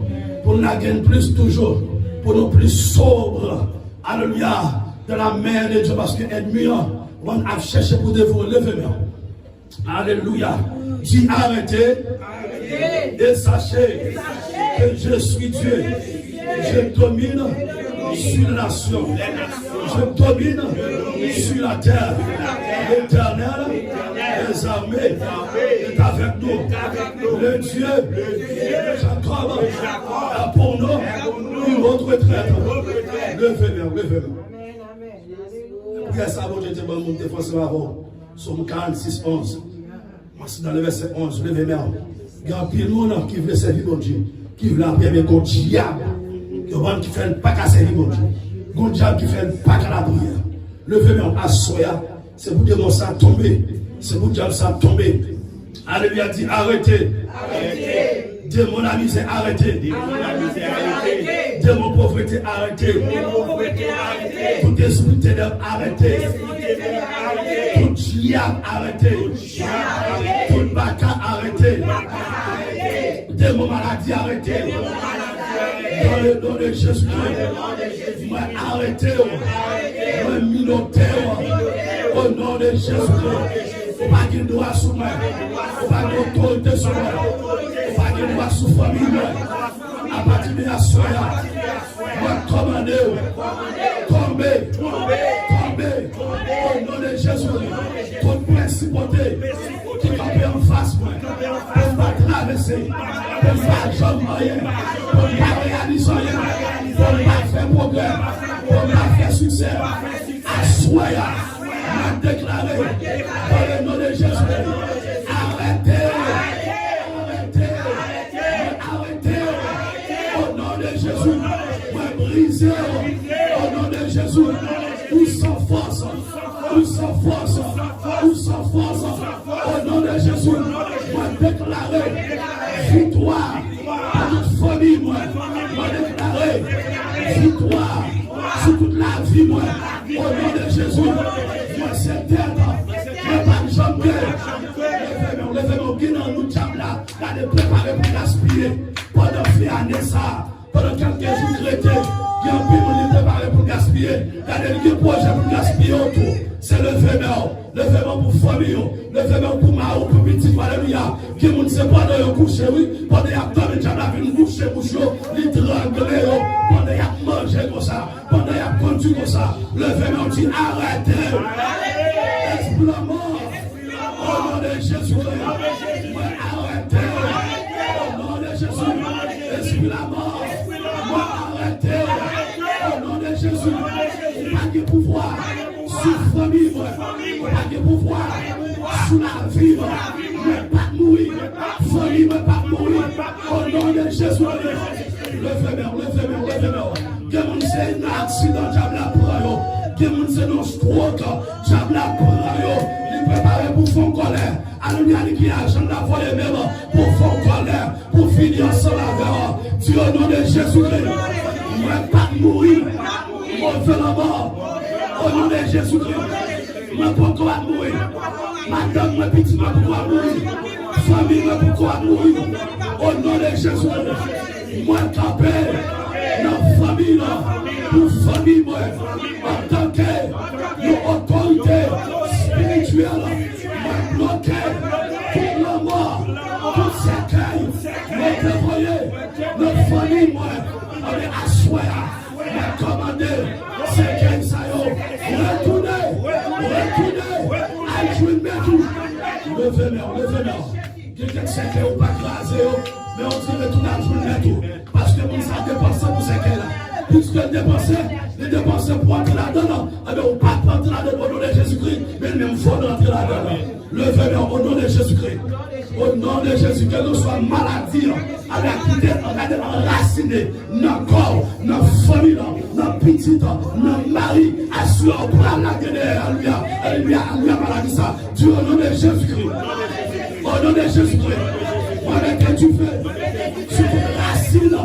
Pour nous gagner plus toujours. Pour nous plus sobres. Alléluia. De la main de Dieu. Parce que l'ennemi, on a cherché pour dévorer. Levez-moi. Alléluia. Dis arrêtez. Et sachez que je suis Dieu. Je domine sur la nation. Je domine sur la terre. L'Éternel, les armées, est avec nous. Le Dieu de Jacob a pour nous une autre retraite. Levez-moi, levez-moi. Priez ça, bon Dieu, je vais monter défenseur avant. Somme 46, 11. Dans le verset 11, levez-moi. Il y a un pile monde qui veut servir mon Dieu. Qui veut la paix avec un diable. Qui fait pas qu'à servir mon Dieu. Un diable qui fait pas qu'à la prière. Levez-moi à soya. C'est pour dire ça tomber. C'est pour dire ça tomber. Alléluia dit arrêtez. Arrêtez. Démon la misère arrêtez. Démon pauvreté arrêtez. Tout esprit ténèbres arrêtez. Tout diable arrêtez. Tout baka arrêtez. Démon maladie arrêtez. Dans le nom de Jésus-Christ. Moi arrêtez. Moi minotez. Au nom de Jésus-Christ. Faut pas qu'il doit sur moi. Faut pas qu'il autorité sur moi. Faut pas qu'il doit sur famille. À partir de la soirée, moi commandez. Tombez. Au nom de Jésus. Toute principauté qui campait en face moi. Pour pas traverser. Pour pas jamais rien. Pour pas réaliser rien. Pour pas faire progrès. Pour pas faire succès. Assoyez. M'a déclaré dans le nom de Jésus. Arrêtez. Au nom de Jésus. Moi briser. Au nom de Jésus. Ou sans force. Au nom de Jésus. Moi déclaré victoire. À toute famille. Moi déclaré victoire. Sur toute la vie. Moi. Au nom de Jésus. Moi c'est terre. Moi pas de jambe. Levez-moi qui dans nous diable là. Regardez préparer pour gaspiller. Pendant faire ça. Pendant quelques jours chrétiens. Il y a un peu de préparer pour gaspiller. Regardez le projet pour gaspiller autour. C'est levez-moi pour famille. Levez-moi pour ma ou pour petit. Alléluia. Qui ne sait pas de coucher, oui. Pendant qu'il y a tant de diable qui nous coucher pour chaud. Il trangler. Pendant qu'il y a mangé comme ça. Pendant qu'il y a conduit comme ça. Levez-moi dit arrêtez. Esprit la mort. Au nom de Jésus. Arrêtez. Au nom de Jésus. Esprit la mort. Arrêtez. Au nom de Jésus. Pas de pouvoir. Sur famille. Pas de pouvoir. sous la vie, mais pas mourir. Famille, mais pas mourir. Au nom de Jésus. Levez-moi. Que mon c'est un accident, diable la prend. Que mon c'est un stroke, diable la prend. Il prépare pour faire colère. Alléluia, qui a agent la volée même pour faire colère, pour finir ensemble avec Dieu au nom de Jésus-Christ. Moi, pas mourir. Moi, je fais la mort. Au nom de Jésus-Christ. Moi, pourquoi mourir? Madame, ma petite, moi, pourquoi mourir? Famille, moi, pourquoi mourir? Au nom de Jésus-Christ. Moi, capé. Dans famille, pour famille, moi, en tant que autorité spirituelle, moi, bloqué pour la mort, pour cercueil, notre foyer, notre famille, moi, on est assoyé, on est commandé, cercueil, ça y est, retournez, à jouer de tout. Levez-moi. Quelqu'un sait que vous pas crasé, mais on dit retourner à jouer de tout. Parce que vous avez dépensé pour ce qu'elle a. Puisque les dépenser pour entrer là-dedans, on ne peut pas entrer là-dedans au nom de Jésus-Christ, mais même il faut entrer là-dedans. Levez-nous au nom de Jésus-Christ. Au nom de Jésus, que nous soyons maladies, avec enracinés, dans le corps, dans la famille, dans la petite, dans le mari, assure pour la guerre, alléluia, maladie ça. Dieu au nom de Jésus-Christ. Au nom de Jésus-Christ. Avec que tu fais, sur une racine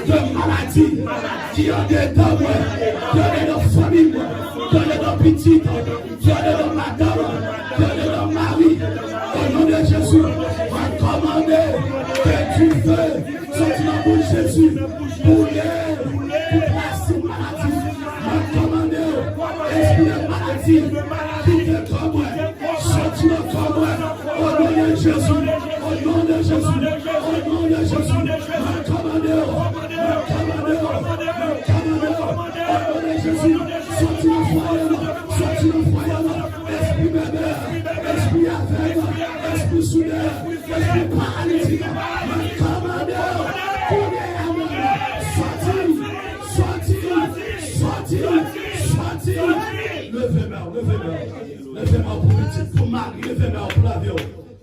de maladie qui en est dans moi, qui en est dans la famille, qui en est dans la petite, qui en est dans madame, qui en est dans mari. Au nom de Jésus, va commander que tu fais sortir dans mon Jésus pour placer une maladie. Va commander esprit de maladie qui est comme moi, sortir comme moi. Au nom de Jésus, au nom de Jésus, au nom de Jésus, va commander, au nom de Jésus, sortir le foyer, esprit bébé, esprit aveugle, esprit soudé, esprit paralytique, va commander, sortir, levez-moi pour petite, pour Marie, levez-moi pour la vie,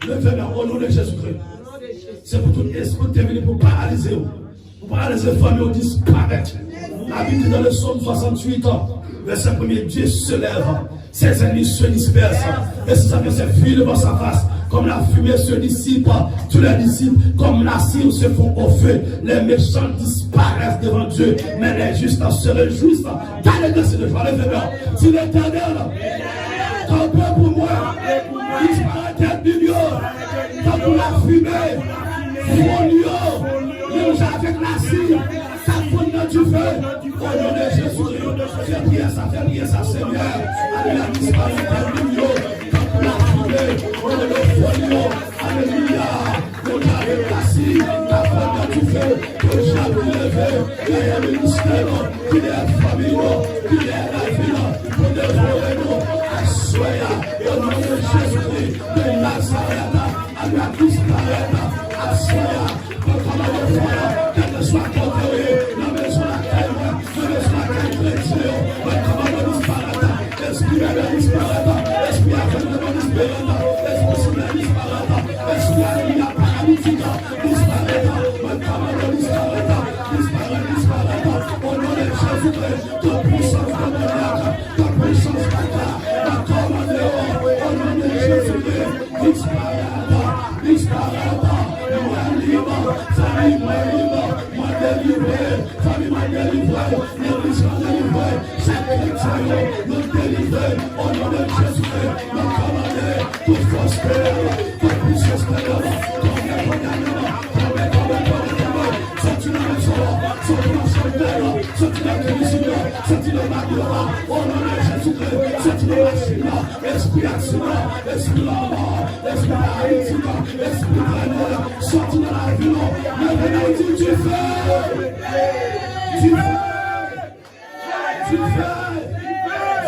levez-moi au nom de Jésus-Christ. C'est pour tout esprit qui est venu pour paralyser, les familles disparaître. La Bible dans le psaume 68 ans, verset 1er, Dieu se lève, ses ennemis se dispersent, et c'est ça que ses filles devant sa face, comme la fumée se dissipe, tous les disciples, comme la cire se font au feu, les méchants disparaissent devant Dieu, mais les justes se réjouissent. Dans les deux, c'est de joie, levez-moi. Si l'Éternel, campé pour moi, disparaît du lieu, comme pour la fumée, nous avec la cire, ça fonde dans du feu, au nom de Jésus. Fais prier ça, Seigneur. Alléluia, disparaît du lieu, comme pour la fumée, au nom de Jésus. Alléluia, nous avec la cire, ça fonde dans du feu, que jamais levé, qu'il y ait le ministère, qu'il y ait la famille, qu'il y ait la vie, pour dévorer nous, assoya, au nom de Jésus-Christ, de Nazareth, alléluia, disparaît, assoya, pour commander le fire, qu'elle soit contrôlée, la maison la caille, chrétien, pour commander disparaître, l'esprit de disparaître, l'esprit aveuglement disparaître, l'esprit soudain disparaître, l'esprit alléluia paralytique disparaître, pour commander disparaître, au nom de Jésus-Christ, ta puissance démoniaque, ta puissance bâtarde, ta commande, au nom de Jésus-Christ, disparaître, moi libre, famille moi libre, moi délivré, famille moi délivré, l'église moi délivré, chaque chrétien nous délivré, au nom de Jésus-Christ, nous commander, toute force pénale, toute puissance pénale, sortir dans le sol, sortir dans le chanteur, sortir dans le cuisinier, sortir dans la gloire, au nom de Jésus-Christ, sortir dans la chine, esprit accident, esprit la mort, esprit paralytique, esprit vénère, sortir dans la vie, maintenant tu fais,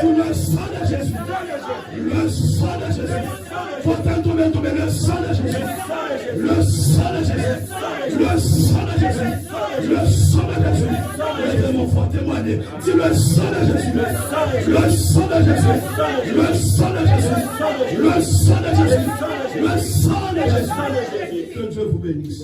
le sang de Jésus, le sang de Jésus, faut tomber, le sang de Jésus, le sang de Jésus, le sang de Jésus, Le sang de Jésus. Levez mon fort témoigner. Dis le sang de Jésus. Le sang de Jésus. Le sang de Jésus. Le sang de Jésus. Le sang de Jésus. Que Dieu vous bénisse.